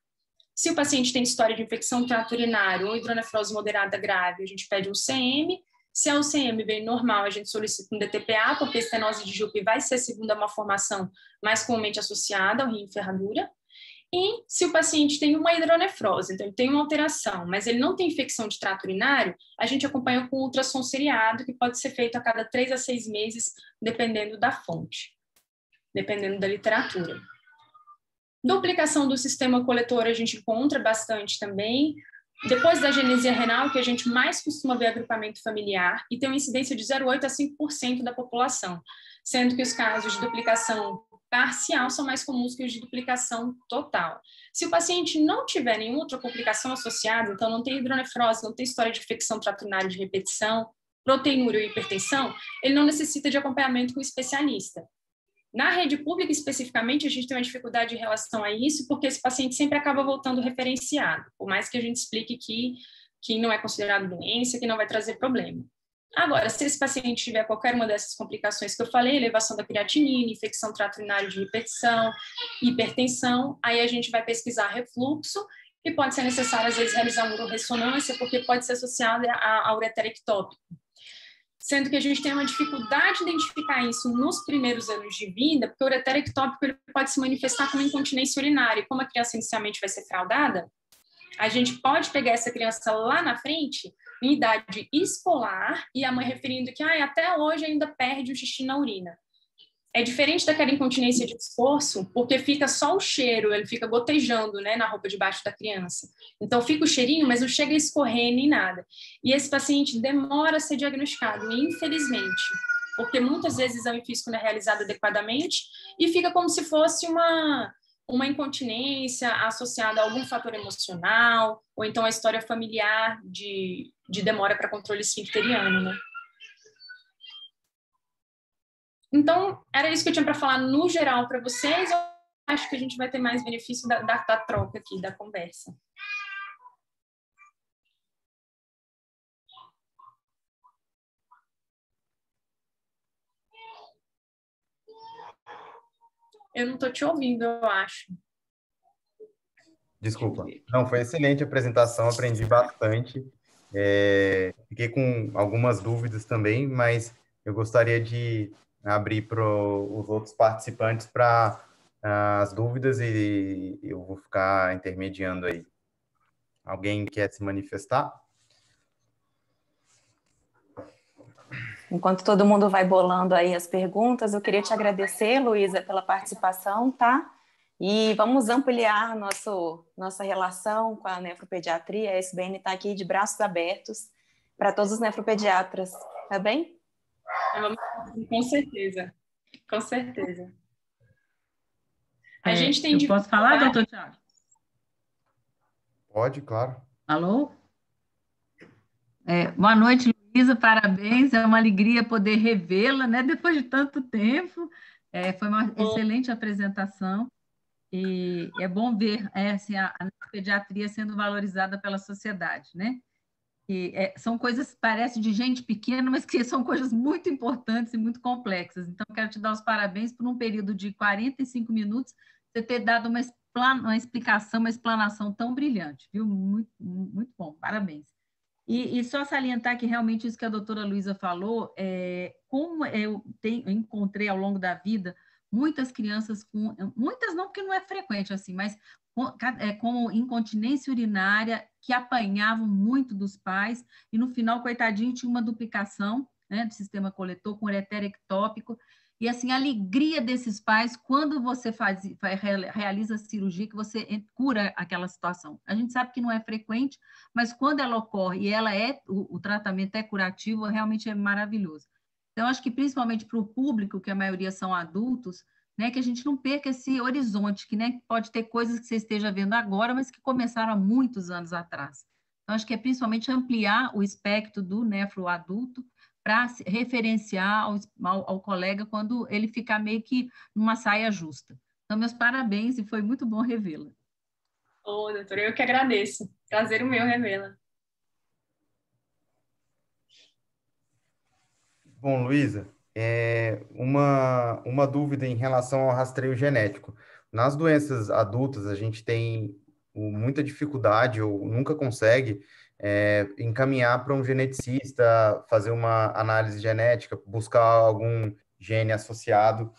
Se o paciente tem história de infecção do trato urinário ou hidronefrose moderada grave, a gente pede um CM. Se a UCM vem normal, a gente solicita um DTPA, porque a estenose de Jupe vai ser a segunda malformação mais comumente associada ao rim em ferradura. E se o paciente tem uma hidronefrose, então ele tem uma alteração, mas ele não tem infecção de trato urinário, a gente acompanha com ultrassom seriado, que pode ser feito a cada 3 a 6 meses, dependendo da fonte, dependendo da literatura. Duplicação do sistema coletor a gente encontra bastante também. Depois da genesia renal, que a gente mais costuma ver agrupamento familiar, e tem uma incidência de 0,8% a 5% da população, sendo que os casos de duplicação parcial são mais comuns que os de duplicação total. Se o paciente não tiver nenhuma outra complicação associada, então não tem hidronefrose, não tem história de infecção trato urinário de repetição, proteinúria ou hipertensão, ele não necessita de acompanhamento com especialista. Na rede pública, especificamente, a gente tem uma dificuldade em relação a isso, porque esse paciente sempre acaba voltando referenciado, por mais que a gente explique que não é considerado doença, que não vai trazer problema. Agora, se esse paciente tiver qualquer uma dessas complicações que eu falei, elevação da creatinina, infecção trato urinário de repetição, hipertensão, aí a gente vai pesquisar refluxo e pode ser necessário, às vezes, realizar uma uroressonância, porque pode ser associada ao ureter ectópico. Sendo que a gente tem uma dificuldade de identificar isso nos primeiros anos de vida, porque o ureter ectópico ele pode se manifestar como incontinência urinária. E como a criança inicialmente vai ser fraldada, a gente pode pegar essa criança lá na frente, em idade escolar, e a mãe referindo que até hoje ainda perde o xixi na urina. É diferente daquela incontinência de esforço, porque fica só o cheiro, ele fica gotejando, né, na roupa debaixo da criança. Então, fica o cheirinho, mas não chega a escorrer nem nada. E esse paciente demora a ser diagnosticado, infelizmente, porque muitas vezes o exame físico não é realizado adequadamente e fica como se fosse uma incontinência associada a algum fator emocional, ou então a história familiar de demora para controle esfincteriano, né? Então, era isso que eu tinha para falar no geral para vocês. Eu acho que a gente vai ter mais benefício da troca aqui, da conversa. Eu não estou te ouvindo, eu acho. Desculpa. Não, foi excelente a apresentação, aprendi bastante. Fiquei com algumas dúvidas também, mas eu gostaria de abrir para os outros participantes para as dúvidas e eu vou ficar intermediando aí. Alguém quer se manifestar? Enquanto todo mundo vai bolando aí as perguntas, eu queria te agradecer, Luísa, pela participação, tá? E vamos ampliar nossa relação com a nefropediatria. A SBN está aqui de braços abertos para todos os nefropediatras, tá bem? Com certeza, com certeza. Eu posso falar, doutor Tiago? Pode, claro. Alô? Boa noite, Luísa, parabéns, é uma alegria poder revê-la, né, depois de tanto tempo. Foi uma excelente apresentação e é bom ver assim, a pediatria sendo valorizada pela sociedade, né? E, são coisas, parece de gente pequena, mas que são coisas muito importantes e muito complexas. Então, quero te dar os parabéns por um período de 45 minutos, você ter dado uma explicação, uma explanação tão brilhante, viu? Muito, muito bom, parabéns. E só salientar que realmente isso que a doutora Luísa falou, como eu encontrei ao longo da vida muitas crianças com, muitas não, porque não é frequente assim, mas com incontinência urinária, que apanhavam muito dos pais, e no final, coitadinho, tinha uma duplicação, né, do sistema coletor com ureter ectópico, e assim, a alegria desses pais quando você realiza a cirurgia, que você cura aquela situação. A gente sabe que não é frequente, mas quando ela ocorre e o tratamento é curativo, realmente é maravilhoso. Então, acho que principalmente para o público, que a maioria são adultos, né, que a gente não perca esse horizonte, que, né, pode ter coisas que você esteja vendo agora, mas que começaram há muitos anos atrás. Então, acho que é principalmente ampliar o espectro do nefro adulto para referenciar ao colega quando ele ficar meio que numa saia justa. Então, meus parabéns e foi muito bom revê-la. Ô, doutora, eu que agradeço. Prazer o meu revê-la. Bom, Luísa, uma dúvida em relação ao rastreio genético. Nas doenças adultas, a gente tem muita dificuldade ou nunca consegue encaminhar para um geneticista, fazer uma análise genética, buscar algum gene associado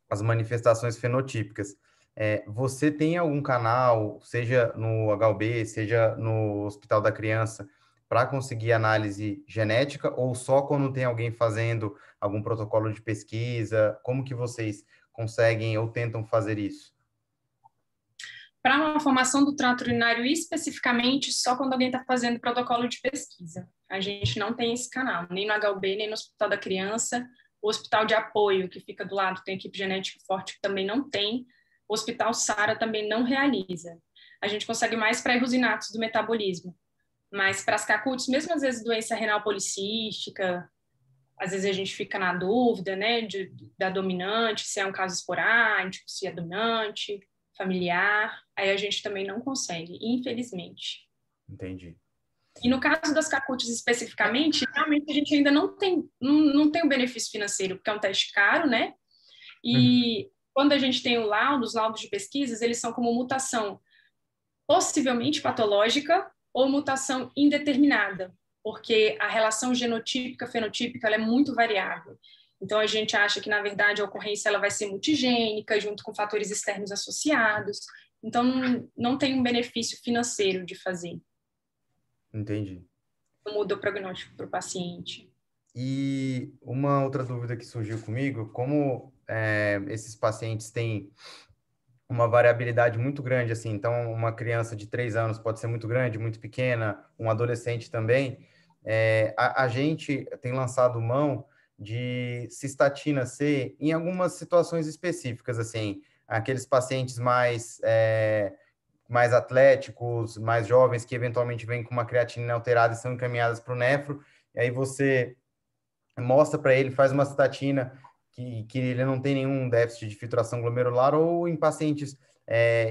às manifestações fenotípicas. Você tem algum canal, seja no HUB, seja no Hospital da Criança, para conseguir análise genética ou só quando tem alguém fazendo algum protocolo de pesquisa? Como que vocês conseguem ou tentam fazer isso? Para uma formação do trato urinário especificamente, só quando alguém está fazendo protocolo de pesquisa. A gente não tem esse canal, nem no HUB, nem no Hospital da Criança. O Hospital de Apoio, que fica do lado, tem equipe genética forte, que também não tem. O Hospital Sara também não realiza. A gente consegue mais para erros inatos do metabolismo. Mas para as CACUTs, mesmo às vezes doença renal policística, às vezes a gente fica na dúvida, né, da dominante, se é um caso esporádico, se é dominante, familiar, aí a gente também não consegue, infelizmente. Entendi. E no caso das CACUTs especificamente, realmente a gente ainda não tem o benefício financeiro, porque é um teste caro, né? E quando a gente tem os laudos de pesquisas, eles são como mutação possivelmente patológica ou mutação indeterminada, porque a relação genotípica-fenotípica ela é muito variável. Então, a gente acha que, na verdade, a ocorrência ela vai ser multigênica, junto com fatores externos associados. Então, não tem um benefício financeiro de fazer. Entendi. Não muda o prognóstico para o paciente. E uma outra dúvida que surgiu comigo, como esses pacientes têm uma variabilidade muito grande, assim, então uma criança de 3 anos pode ser muito grande, muito pequena, um adolescente também, a gente tem lançado mão de cistatina C em algumas situações específicas, assim, aqueles pacientes mais atléticos, mais jovens, que eventualmente vêm com uma creatinina alterada e são encaminhadas para o nefro, e aí você mostra para ele, faz uma cistatina que ele não tem nenhum déficit de filtração glomerular, ou em pacientes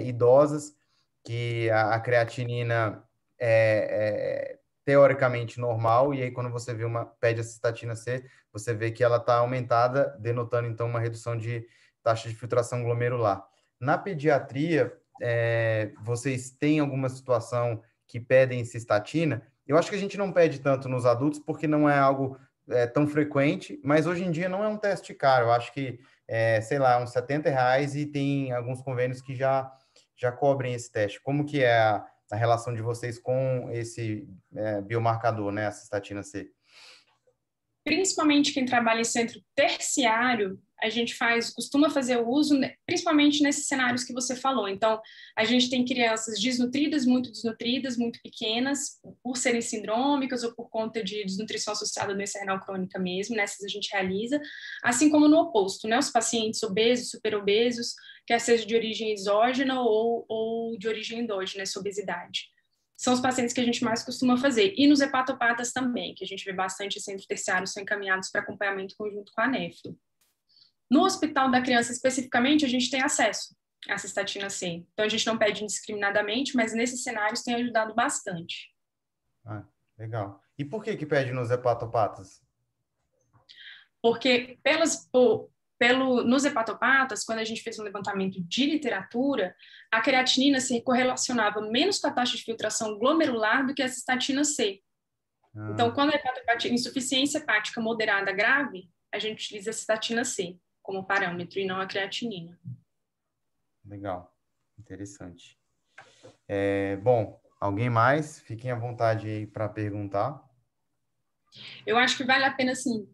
idosas, que a creatinina é teoricamente normal, e aí quando você pede a cistatina C, você vê que ela está aumentada, denotando então uma redução de taxa de filtração glomerular. Na pediatria, vocês têm alguma situação que pedem cistatina? Eu acho que a gente não pede tanto nos adultos, porque não é algo tão frequente, mas hoje em dia não é um teste caro. Eu acho que, sei lá, uns R$70, e tem alguns convênios que já cobrem esse teste. Como que é a relação de vocês com esse biomarcador, né, a cistatina C? principalmente quem trabalha em centro terciário, a gente costuma fazer o uso, principalmente nesses cenários que você falou. Então, a gente tem crianças desnutridas, muito pequenas, por serem sindrômicas ou por conta de desnutrição associada à doença renal crônica mesmo, nessas a gente realiza, assim como no oposto, né? Os pacientes obesos, superobesos, quer seja de origem exógena ou de origem endógena, essa obesidade. São os pacientes que a gente mais costuma fazer. E nos hepatopatas também, que a gente vê bastante centro terciário são encaminhados para acompanhamento conjunto com a nefro. No Hospital da Criança, especificamente, a gente tem acesso à cistatina C. Então, a gente não pede indiscriminadamente, mas nesses cenários tem ajudado bastante. Ah, legal. E por que pede nos hepatopatas? Porque nos hepatopatas, quando a gente fez um levantamento de literatura, a creatinina se correlacionava menos com a taxa de filtração glomerular do que a cistatina C. Então, quando a hepatopatia, insuficiência hepática moderada grave, a gente utiliza a cistatina C como parâmetro e não a creatinina. Legal, interessante. Bom, alguém mais? Fiquem à vontade aí para perguntar. Eu acho que vale a pena, assim,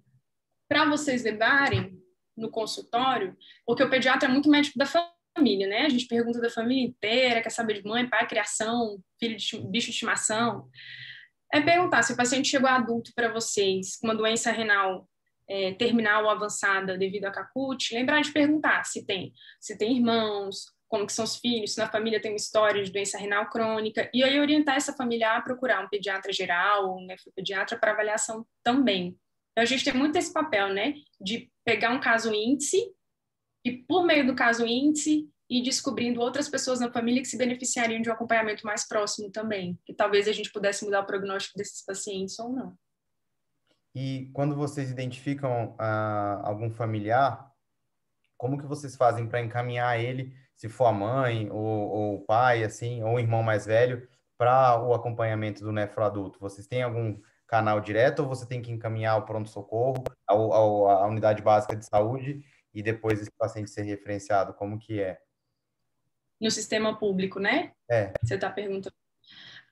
para vocês levarem no consultório, porque o pediatra é muito médico da família, né? A gente pergunta da família inteira, quer saber de mãe, pai, criação, filho de bicho de estimação. É perguntar se o paciente chegou adulto para vocês com uma doença renal terminal ou avançada devido a Caput, lembrar de perguntar se tem irmãos, como que são os filhos, se na família tem uma história de doença renal crônica, e aí orientar essa família a procurar um pediatra geral ou um nefropediatra para avaliação também. Então, a gente tem muito esse papel, né, de pegar um caso índice e, por meio do caso índice, ir descobrindo outras pessoas na família que se beneficiariam de um acompanhamento mais próximo também, que talvez a gente pudesse mudar o prognóstico desses pacientes ou não. E quando vocês identificam algum familiar, como que vocês fazem para encaminhar ele, se for a mãe ou o pai, assim, ou o irmão mais velho, para o acompanhamento do nefroadulto? Vocês têm algum canal direto ou você tem que encaminhar ao pronto-socorro, à unidade básica de saúde e depois esse paciente ser referenciado? Como que é? No sistema público, né? É. Você está perguntando.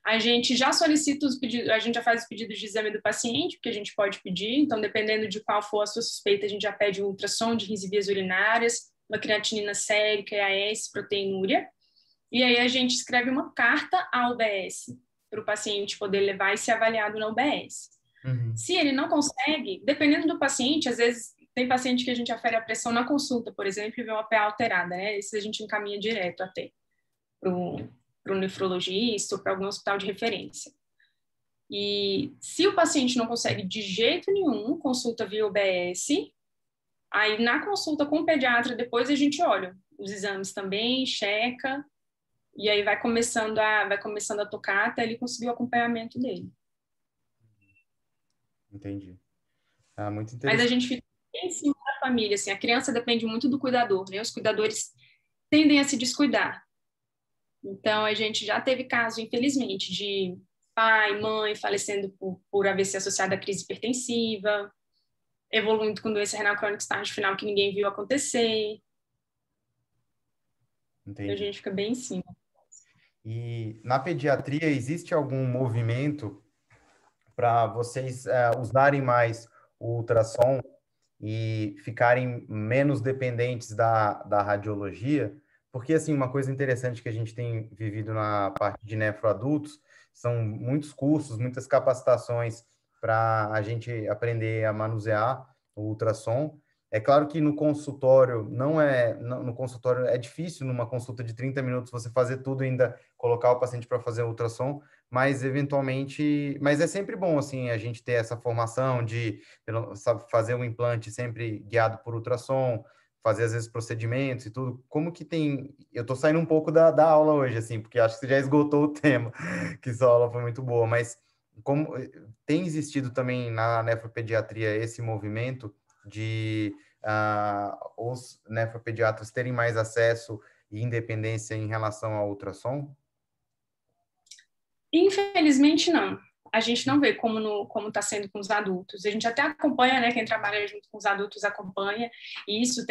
A gente já solicita os pedidos, a gente já faz os pedidos de exame do paciente, porque a gente pode pedir, então dependendo de qual for a sua suspeita, a gente já pede um ultrassom de rins e vias urinárias, uma creatinina sérica, EAS, proteinúria, e aí a gente escreve uma carta à UBS para o paciente poder levar e ser avaliado na UBS. Uhum. Se ele não consegue, dependendo do paciente, às vezes tem paciente que a gente afere a pressão na consulta, por exemplo, e vê uma PA alterada, né? Esse a gente encaminha direto até para o nefrologista ou para algum hospital de referência. E se o paciente não consegue de jeito nenhum, consulta via UBS, aí na consulta com o pediatra, depois a gente olha os exames também, checa, e aí vai começando a tocar até ele conseguir o acompanhamento dele. Entendi. Muito interessante. Mas a gente fica em cima da família, assim, a criança depende muito do cuidador, né? Os cuidadores tendem a se descuidar. Então, a gente já teve caso, infelizmente, de pai, mãe falecendo por AVC associado à crise hipertensiva, evoluindo com doença renal crônica estágio final que ninguém viu acontecer. Entendi. Então, a gente fica bem em cima. E na pediatria, existe algum movimento para vocês usarem mais o ultrassom e ficarem menos dependentes da radiologia? Porque, assim, uma coisa interessante que a gente tem vivido na parte de nefroadultos são muitos cursos, muitas capacitações para a gente aprender a manusear o ultrassom. É claro que no consultório no consultório é difícil, numa consulta de 30 minutos, você fazer tudo e ainda colocar o paciente para fazer o ultrassom, mas é sempre bom, assim, a gente ter essa formação de fazer um implante sempre guiado por ultrassom, fazer, às vezes, procedimentos e tudo. Como que tem... Eu tô saindo um pouco da aula hoje, assim, porque acho que você já esgotou o tema, que sua aula foi muito boa, mas como tem existido também na nefropediatria esse movimento de os nefropediatras terem mais acesso e independência em relação ao ultrassom? Infelizmente, não. A gente não vê como está sendo com os adultos. A gente até acompanha, né? Quem trabalha junto com os adultos acompanha, e isso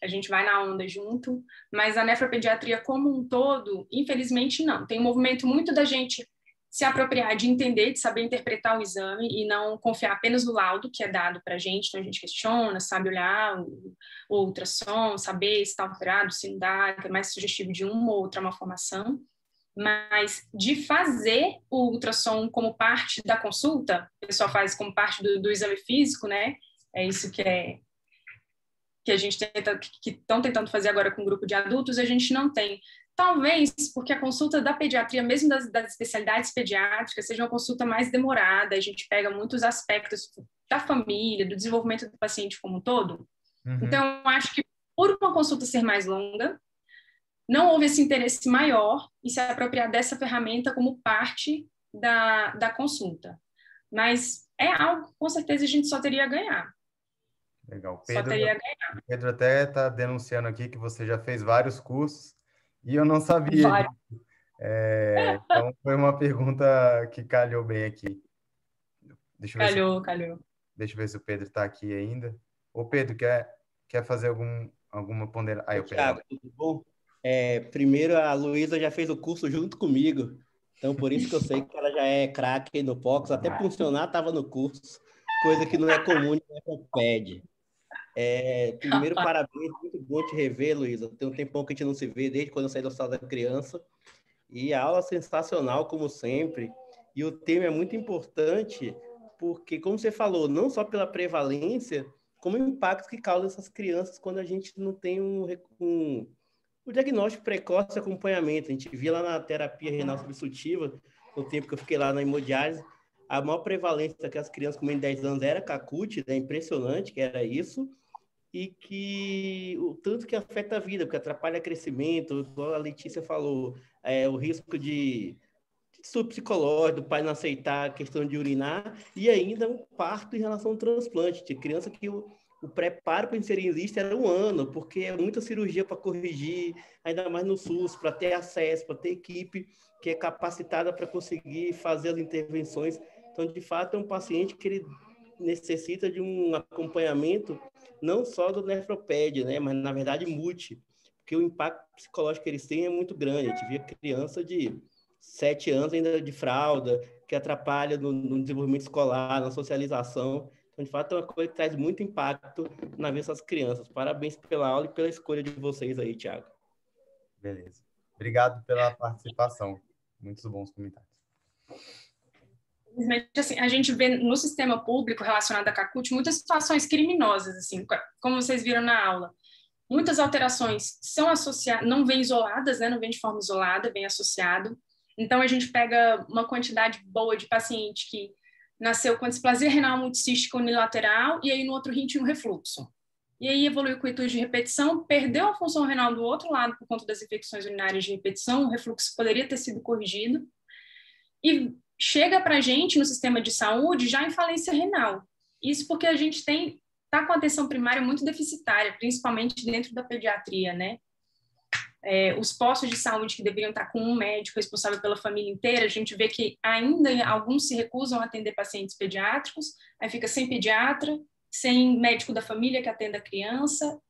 a gente vai na onda junto, mas a nefropediatria como um todo, infelizmente, não. Tem um movimento muito da gente se apropriar de entender, de saber interpretar o exame e não confiar apenas no laudo que é dado para a gente. Então, a gente questiona, sabe olhar o ultrassom, saber se está alterado, se não dá, que é mais sugestivo de uma ou outra malformação. Mas de fazer o ultrassom como parte da consulta, o pessoal faz como parte do exame físico, né? É isso que a gente que estão tentando fazer agora com um grupo de adultos, a gente não tem. Talvez porque a consulta da pediatria, mesmo das especialidades pediátricas, seja uma consulta mais demorada, a gente pega muitos aspectos da família, do desenvolvimento do paciente como um todo. Então, eu acho que por uma consulta ser mais longa, não houve esse interesse maior em se apropriar dessa ferramenta como parte da consulta. Mas é algo que, com certeza, a gente só teria a ganhar. Legal. Só teria a ganhar. O Pedro até está denunciando aqui que você já fez vários cursos e eu não sabia. Então, foi uma pergunta que calhou bem aqui. Calhou. Deixa eu ver se o Pedro está aqui ainda. Ô, Pedro, quer fazer alguma ponderação? Aí, o Pedro. Thiago, tudo bom? Primeiro, a Luísa já fez o curso junto comigo, então por isso que eu sei que ela já é craque no POCS, até funcionar estava no curso, coisa que não é comum no Nefroped. Primeiro, parabéns, muito bom te rever, Luísa. Tem um tempão que a gente não se vê, desde quando eu saí da sala da criança, e a aula é sensacional, como sempre, e o tema é muito importante, porque, como você falou, não só pela prevalência, como o impacto que causa essas crianças quando a gente não tem o diagnóstico precoce e acompanhamento. A gente via lá na terapia renal substitutiva, no tempo que eu fiquei lá na hemodiálise, a maior prevalência daquelas crianças com menos de 10 anos era CACUT, né? Impressionante que era isso, e que o tanto que afeta a vida, porque atrapalha o crescimento, igual a Letícia falou, o risco de distúrbio psicológico, do pai não aceitar a questão de urinar, e ainda um parto em relação ao transplante. Tinha criança que o preparo para inserir em lista era 1 ano, porque é muita cirurgia para corrigir, ainda mais no SUS, para ter acesso, para ter equipe que é capacitada para conseguir fazer as intervenções. Então, de fato, é um paciente que ele necessita de um acompanhamento não só do Nefroped, né, mas, na verdade, multi, porque o impacto psicológico que eles têm é muito grande. A gente via criança de 7 anos ainda de fralda, que atrapalha no desenvolvimento escolar, na socialização. Então, de fato, é uma coisa que traz muito impacto na vida dessas crianças. Parabéns pela aula e pela escolha de vocês aí, Thiago. Beleza. Obrigado pela participação. Muitos bons comentários. Assim, a gente vê no sistema público relacionado à CACUT muitas situações criminosas, assim, como vocês viram na aula. Muitas alterações são associadas, não vêm isoladas, né, não vêm de forma isolada, vem associado. Então, a gente pega uma quantidade boa de paciente que nasceu com displasia renal multicística unilateral e aí no outro rim tinha um refluxo. E aí evoluiu com intuito de repetição, perdeu a função renal do outro lado por conta das infecções urinárias de repetição, o refluxo poderia ter sido corrigido. E chega para a gente no sistema de saúde já em falência renal. Isso porque a gente está com a atenção primária muito deficitária, principalmente dentro da pediatria, né? Os postos de saúde que deveriam estar com um médico responsável pela família inteira, a gente vê que ainda alguns se recusam a atender pacientes pediátricos, aí fica sem pediatra, sem médico da família que atenda a criança,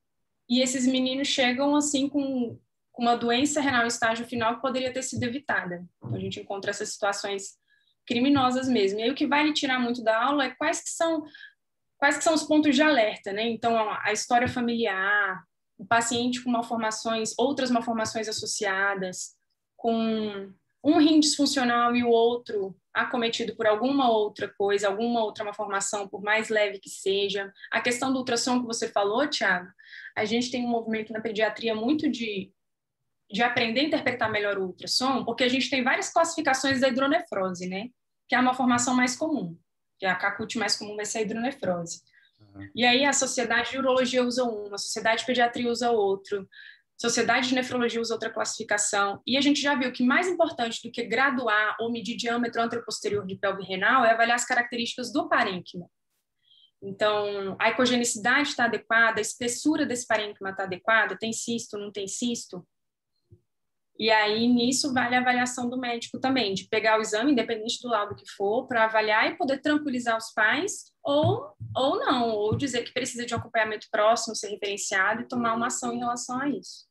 e esses meninos chegam assim com uma doença renal em estágio final que poderia ter sido evitada. Então, a gente encontra essas situações criminosas mesmo. E aí o que vai lhe tirar muito da aula é quais que são os pontos de alerta, né? Então, a história familiar, o paciente com malformações, outras malformações associadas, com um rim disfuncional e o outro acometido por alguma outra coisa, alguma outra malformação, por mais leve que seja. A questão do ultrassom que você falou, Thiago, a gente tem um movimento na pediatria muito de aprender a interpretar melhor o ultrassom, porque a gente tem várias classificações da hidronefrose, né? Que é a malformação mais comum, que é a CACUT mais comum vai ser a hidronefrose. E aí a Sociedade de Urologia usa uma, a Sociedade de Pediatria usa outro, a Sociedade de Nefrologia usa outra classificação, e a gente já viu que mais importante do que graduar ou medir diâmetro anteroposterior de pelve renal é avaliar as características do parênquima. Então, a ecogenicidade está adequada, a espessura desse parênquima está adequada, tem cisto, não tem cisto? E aí, nisso, vale a avaliação do médico também, de pegar o exame, independente do laudo que for, para avaliar e poder tranquilizar os pais, ou não, ou dizer que precisa de um acompanhamento próximo, ser referenciado e tomar uma ação em relação a isso.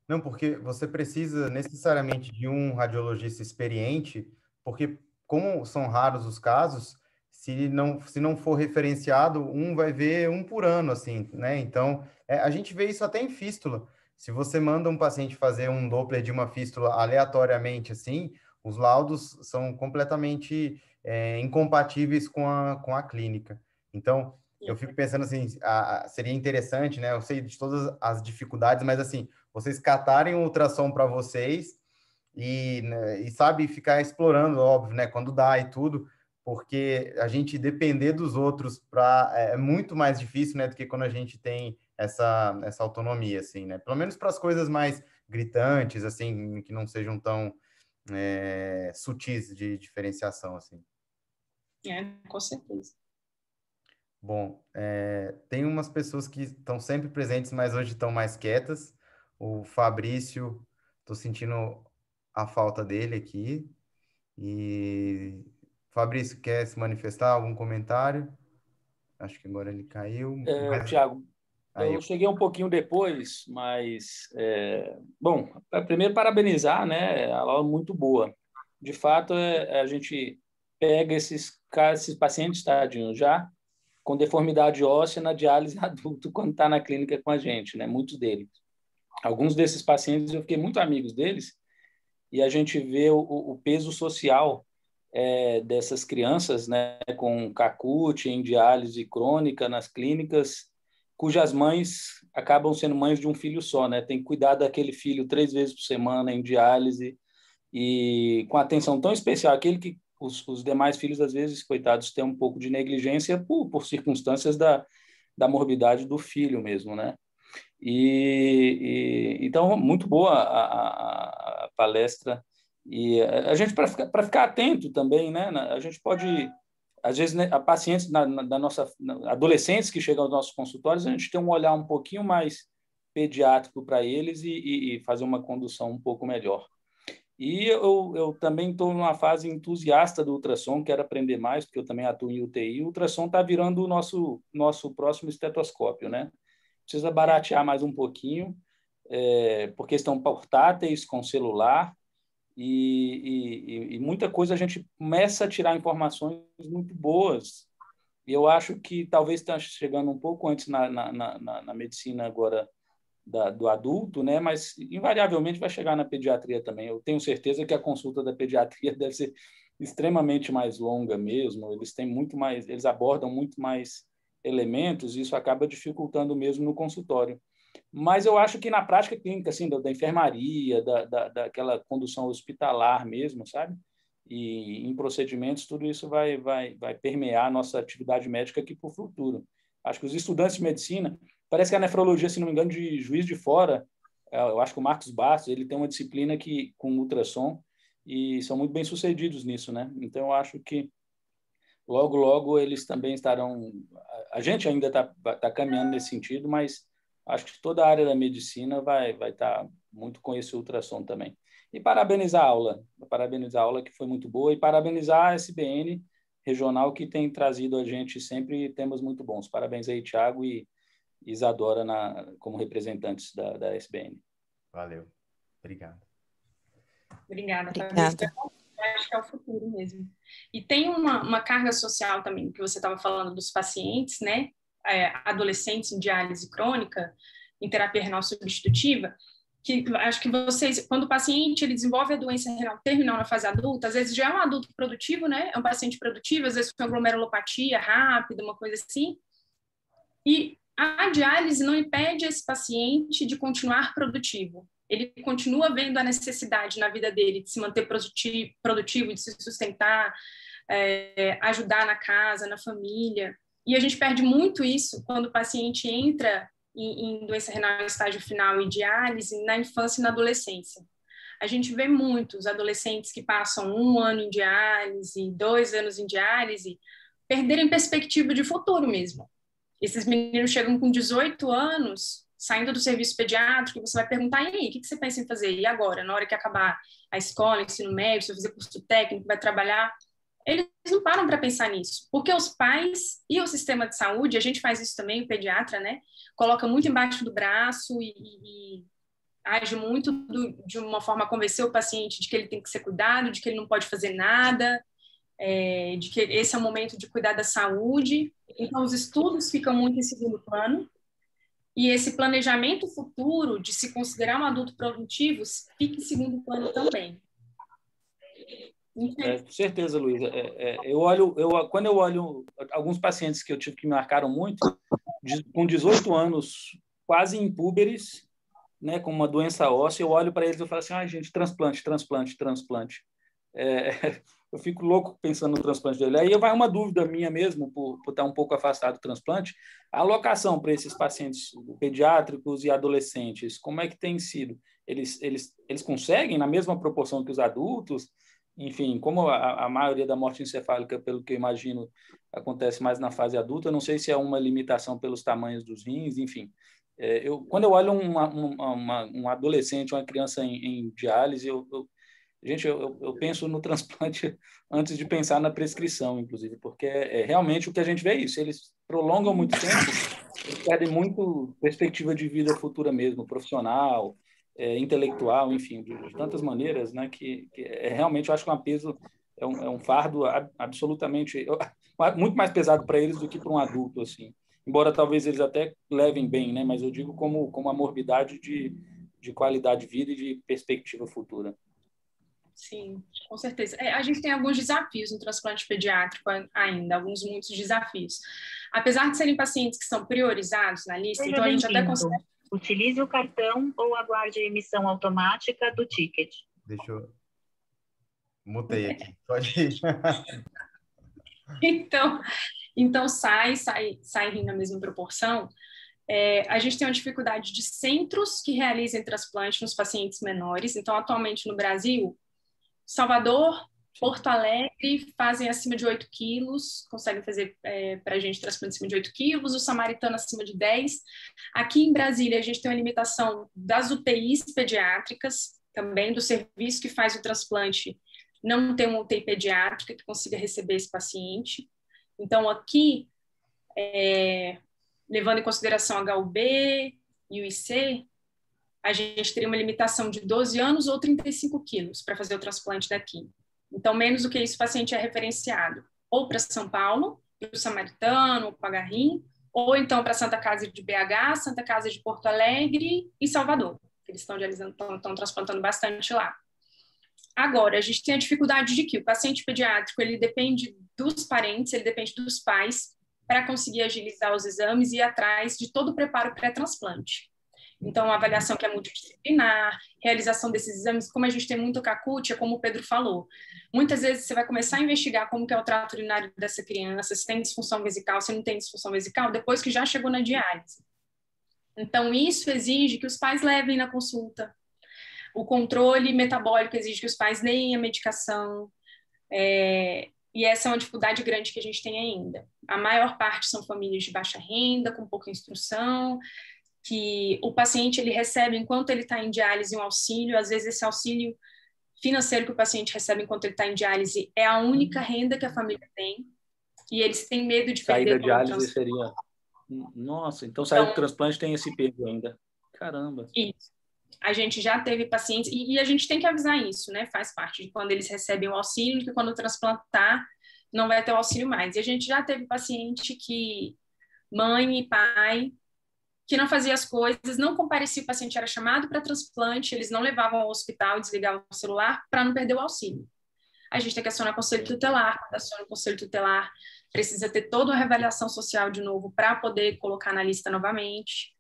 Não, porque você precisa necessariamente de um radiologista experiente, porque como são raros os casos, se não for referenciado, um vai ver um por ano, assim, né? Então, a gente vê isso até em fístula. Se você manda um paciente fazer um Doppler de uma fístula aleatoriamente, assim, os laudos são completamente incompatíveis com a clínica. Então, eu fico pensando assim, seria interessante, né? Eu sei de todas as dificuldades, mas assim, vocês catarem um ultrassom para vocês né, e sabe, ficar explorando, óbvio, né, quando dá e tudo, porque a gente depender dos outros é muito mais difícil, né, do que quando a gente tem essa autonomia, assim, né? Pelo menos para as coisas mais gritantes, assim, que não sejam tão sutis de diferenciação, assim. Com certeza. Bom, tem umas pessoas que estão sempre presentes, mas hoje estão mais quietas. O Fabrício, estou sentindo a falta dele aqui. E Fabrício, quer se manifestar? Algum comentário? Acho que agora ele caiu. Tiago, Aí, eu cheguei um pouquinho depois, mas, bom, primeiro parabenizar, né? A aula é muito boa. De fato, a gente pega esses pacientes, tadinhos, já com deformidade óssea na diálise adulto quando está na clínica com a gente, né? Muitos deles. Alguns desses pacientes eu fiquei muito amigos deles e a gente vê o peso social dessas crianças, né? Com CACUT, em diálise crônica nas clínicas, cujas mães acabam sendo mães de um filho só, né? Tem que cuidar daquele filho 3 vezes por semana em diálise e com atenção tão especial, aquele que os demais filhos, às vezes, coitados, têm um pouco de negligência por circunstâncias da morbidade do filho mesmo, né? Então, muito boa a palestra. E a gente, para ficar atento também, né? A gente pode, às vezes, né, a pacientes adolescentes que chegam aos nossos consultórios, a gente tem um olhar um pouquinho mais pediátrico para eles e fazer uma condução um pouco melhor. E eu também estou numa fase entusiasta do ultrassom, quero aprender mais, porque eu também atuo em UTI. O ultrassom está virando o nosso próximo estetoscópio, né? Precisa baratear mais um pouquinho, porque estão portáteis com celular e muita coisa a gente começa a tirar informações muito boas. E eu acho que talvez está chegando um pouco antes na medicina agora do adulto, né? Mas invariavelmente vai chegar na pediatria também. Eu tenho certeza que a consulta da pediatria deve ser extremamente mais longa mesmo. Eles abordam muito mais elementos e isso acaba dificultando mesmo no consultório. Mas eu acho que na prática clínica, assim, da enfermaria, daquela condução hospitalar mesmo, sabe? E em procedimentos, tudo isso vai permear a nossa atividade médica aqui para o futuro. Acho que os estudantes de medicina, parece que a nefrologia, se não me engano, de Juiz de Fora, eu acho que o Marcos Bastos, ele tem uma disciplina com ultrassom e são muito bem sucedidos nisso, né? Então, eu acho que logo, logo eles também estarão... A gente ainda tá caminhando nesse sentido, mas acho que toda a área da medicina vai estar muito com esse ultrassom também. E parabenizar a aula que foi muito boa, e parabenizar a SBN regional que tem trazido a gente sempre temas muito bons. Parabéns aí, Thiago e Isadora como representantes da SBN. Valeu. Obrigado. Obrigada. Acho que é o futuro mesmo. E tem uma carga social também, que você estava falando dos pacientes, né? Adolescentes em diálise crônica, em terapia renal substitutiva, que acho que vocês, quando o paciente ele desenvolve a doença renal terminal na fase adulta, às vezes já é um adulto produtivo, né? É um paciente produtivo, às vezes com glomerulopatia rápida, uma coisa assim. E a diálise não impede esse paciente de continuar produtivo. Ele continua vendo a necessidade na vida dele de se manter produtivo, de se sustentar, ajudar na casa, na família. E a gente perde muito isso quando o paciente entra em doença renal em estágio final e diálise na infância e na adolescência. A gente vê muitos adolescentes que passam 1 ano em diálise, 2 anos em diálise, perderem perspectiva de futuro mesmo. Esses meninos chegam com 18 anos, saindo do serviço pediátrico, e você vai perguntar, e aí, o que você pensa em fazer? E agora, na hora que acabar a escola, ensino médio, você vai fazer curso técnico, vai trabalhar? Eles não param para pensar nisso, porque os pais e o sistema de saúde, a gente faz isso também, o pediatra, né? Coloca muito embaixo do braço e age muito de uma forma a convencer o paciente de que ele tem que ser cuidado, de que ele não pode fazer nada, de que esse é o momento de cuidar da saúde. Então, os estudos ficam muito em segundo plano, e esse planejamento futuro de se considerar um adulto produtivo fica em segundo plano também. Com certeza, Luísa. Quando eu olho alguns pacientes que eu tive que me marcaram muito, com 18 anos, quase impúberes, né, com uma doença óssea, eu olho para eles e falo assim, gente, transplante. Eu fico louco pensando no transplante dele. Aí vai uma dúvida minha mesmo, por estar um pouco afastado do transplante, a alocação para esses pacientes pediátricos e adolescentes, como é que tem sido? Eles conseguem, na mesma proporção que os adultos? Enfim, como a maioria da morte encefálica, pelo que eu imagino, acontece mais na fase adulta, eu não sei se é uma limitação pelos tamanhos dos rins, enfim. Quando eu olho um adolescente, uma criança em diálise, eu penso no transplante antes de pensar na prescrição, inclusive, porque realmente o que a gente vê é isso. Eles prolongam muito tempo, eles perdem muito perspectiva de vida futura mesmo, profissional, intelectual, enfim, de tantas maneiras, né, que realmente eu acho que um peso é um fardo absolutamente muito mais pesado para eles do que para um adulto, assim. Embora talvez eles até levem bem, né, mas eu digo como a morbidade de qualidade de vida e de perspectiva futura. Sim, com certeza. A gente tem alguns desafios no transplante pediátrico ainda, muitos desafios. Apesar de serem pacientes que são priorizados na lista, então a gente até consegue... Utilize o cartão ou aguarde a emissão automática do ticket. Deixa eu... Mutei aqui. Pode ir. Então sai rindo na mesma proporção. A gente tem uma dificuldade de centros que realizem transplante nos pacientes menores. Então, atualmente no Brasil, Salvador, Porto Alegre fazem acima de 8 quilos, conseguem fazer para a gente transplante acima de 8 quilos, o Samaritano acima de 10. Aqui em Brasília, a gente tem uma limitação das UTIs pediátricas, também do serviço que faz o transplante, não tem uma UTI pediátrica que consiga receber esse paciente. Então, aqui, levando em consideração HUB e o IC, a gente teria uma limitação de 12 anos ou 35 quilos para fazer o transplante daqui. Então, menos do que isso, o paciente é referenciado ou para São Paulo, para o Samaritano, ou para o Garrim, ou então para a Santa Casa de BH, Santa Casa de Porto Alegre e Salvador, que eles estão transplantando bastante lá. Agora, a gente tem a dificuldade de que o paciente pediátrico, ele depende dos parentes, ele depende dos pais para conseguir agilizar os exames e ir atrás de todo o preparo pré-transplante. Então, a avaliação que é multidisciplinar, realização desses exames, como a gente tem muito CACUT, é como o Pedro falou. Muitas vezes você vai começar a investigar como que é o trato urinário dessa criança, se tem disfunção vesical, se não tem disfunção vesical, depois que já chegou na diálise. Então, isso exige que os pais levem na consulta. O controle metabólico exige que os pais deem a medicação. E essa é uma dificuldade grande que a gente tem ainda. A maior parte são famílias de baixa renda, com pouca instrução, que o paciente ele recebe enquanto ele está em diálise um auxílio, às vezes esse auxílio financeiro que o paciente recebe enquanto ele está em diálise é a única renda que a família tem, e eles têm medo de sair perder. Da diálise seria... Nossa, então sair do transplante tem esse peso ainda. Caramba. Isso. A gente já teve pacientes, e a gente tem que avisar isso, né? Faz parte de quando eles recebem o auxílio, que quando transplantar não vai ter o auxílio mais. E a gente já teve paciente que mãe e pai que não fazia as coisas, não comparecia, o paciente era chamado para transplante, eles não levavam ao hospital, desligavam o celular para não perder o auxílio. A gente tem que acionar o conselho tutelar, quando aciona o conselho tutelar, precisa ter toda uma reavaliação social de novo para poder colocar na lista novamente.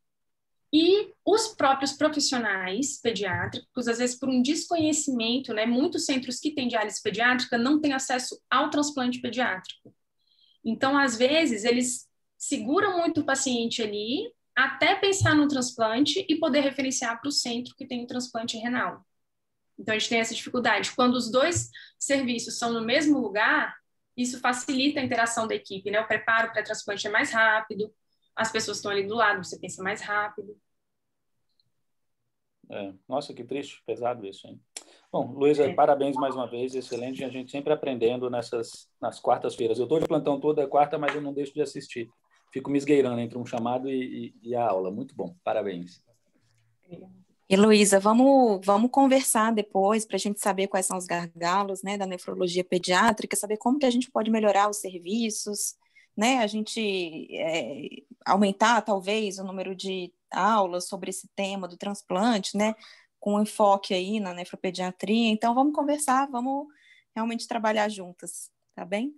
E os próprios profissionais pediátricos, às vezes por um desconhecimento, né, muitos centros que têm diálise pediátrica não têm acesso ao transplante pediátrico. Então, às vezes, eles seguram muito o paciente ali, até pensar no transplante e poder referenciar para o centro que tem o transplante renal. Então, a gente tem essa dificuldade. Quando os dois serviços são no mesmo lugar, isso facilita a interação da equipe, né? O preparo para transplante é mais rápido, as pessoas estão ali do lado, você pensa mais rápido. Nossa, que triste, pesado isso, hein? Bom, Luísa, parabéns mais uma vez, excelente, a gente sempre aprendendo nas quartas-feiras. Eu estou de plantão toda quarta, mas eu não deixo de assistir. Fico me esgueirando entre um chamado e a aula. Muito bom. Parabéns. Heloísa, vamos conversar depois para a gente saber quais são os gargalos, né, da nefrologia pediátrica, saber como que a gente pode melhorar os serviços, né, a gente aumentar talvez o número de aulas sobre esse tema do transplante, né, com enfoque aí na nefropediatria. Então vamos conversar, vamos realmente trabalhar juntas, tá bem?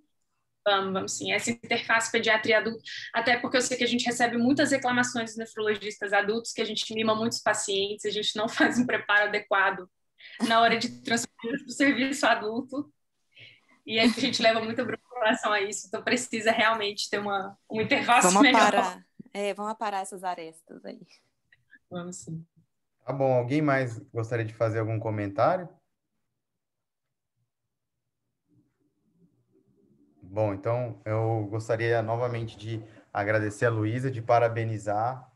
Vamos sim. Essa interface pediatria adulto, até porque eu sei que a gente recebe muitas reclamações dos nefrologistas adultos, que a gente mima muitos pacientes, a gente não faz um preparo adequado na hora de transferir para o serviço adulto, e a gente leva muita preocupação a isso, então precisa realmente ter uma interface melhor. Vamos aparar essas arestas aí. Vamos sim. Tá bom, alguém mais gostaria de fazer algum comentário? Bom, então eu gostaria novamente de agradecer a Luísa, de parabenizar.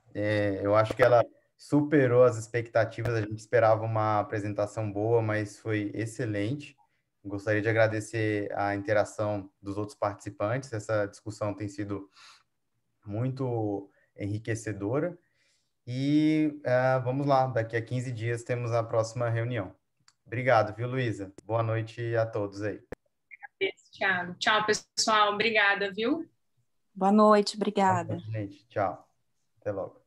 Eu acho que ela superou as expectativas, a gente esperava uma apresentação boa, mas foi excelente. Gostaria de agradecer a interação dos outros participantes, essa discussão tem sido muito enriquecedora. E vamos lá, daqui a 15 dias temos a próxima reunião. Obrigado, viu, Luísa? Boa noite a todos aí. Thiago. Tchau, pessoal. Obrigada, viu? Boa noite, obrigada. Boa noite, gente. Tchau. Até logo.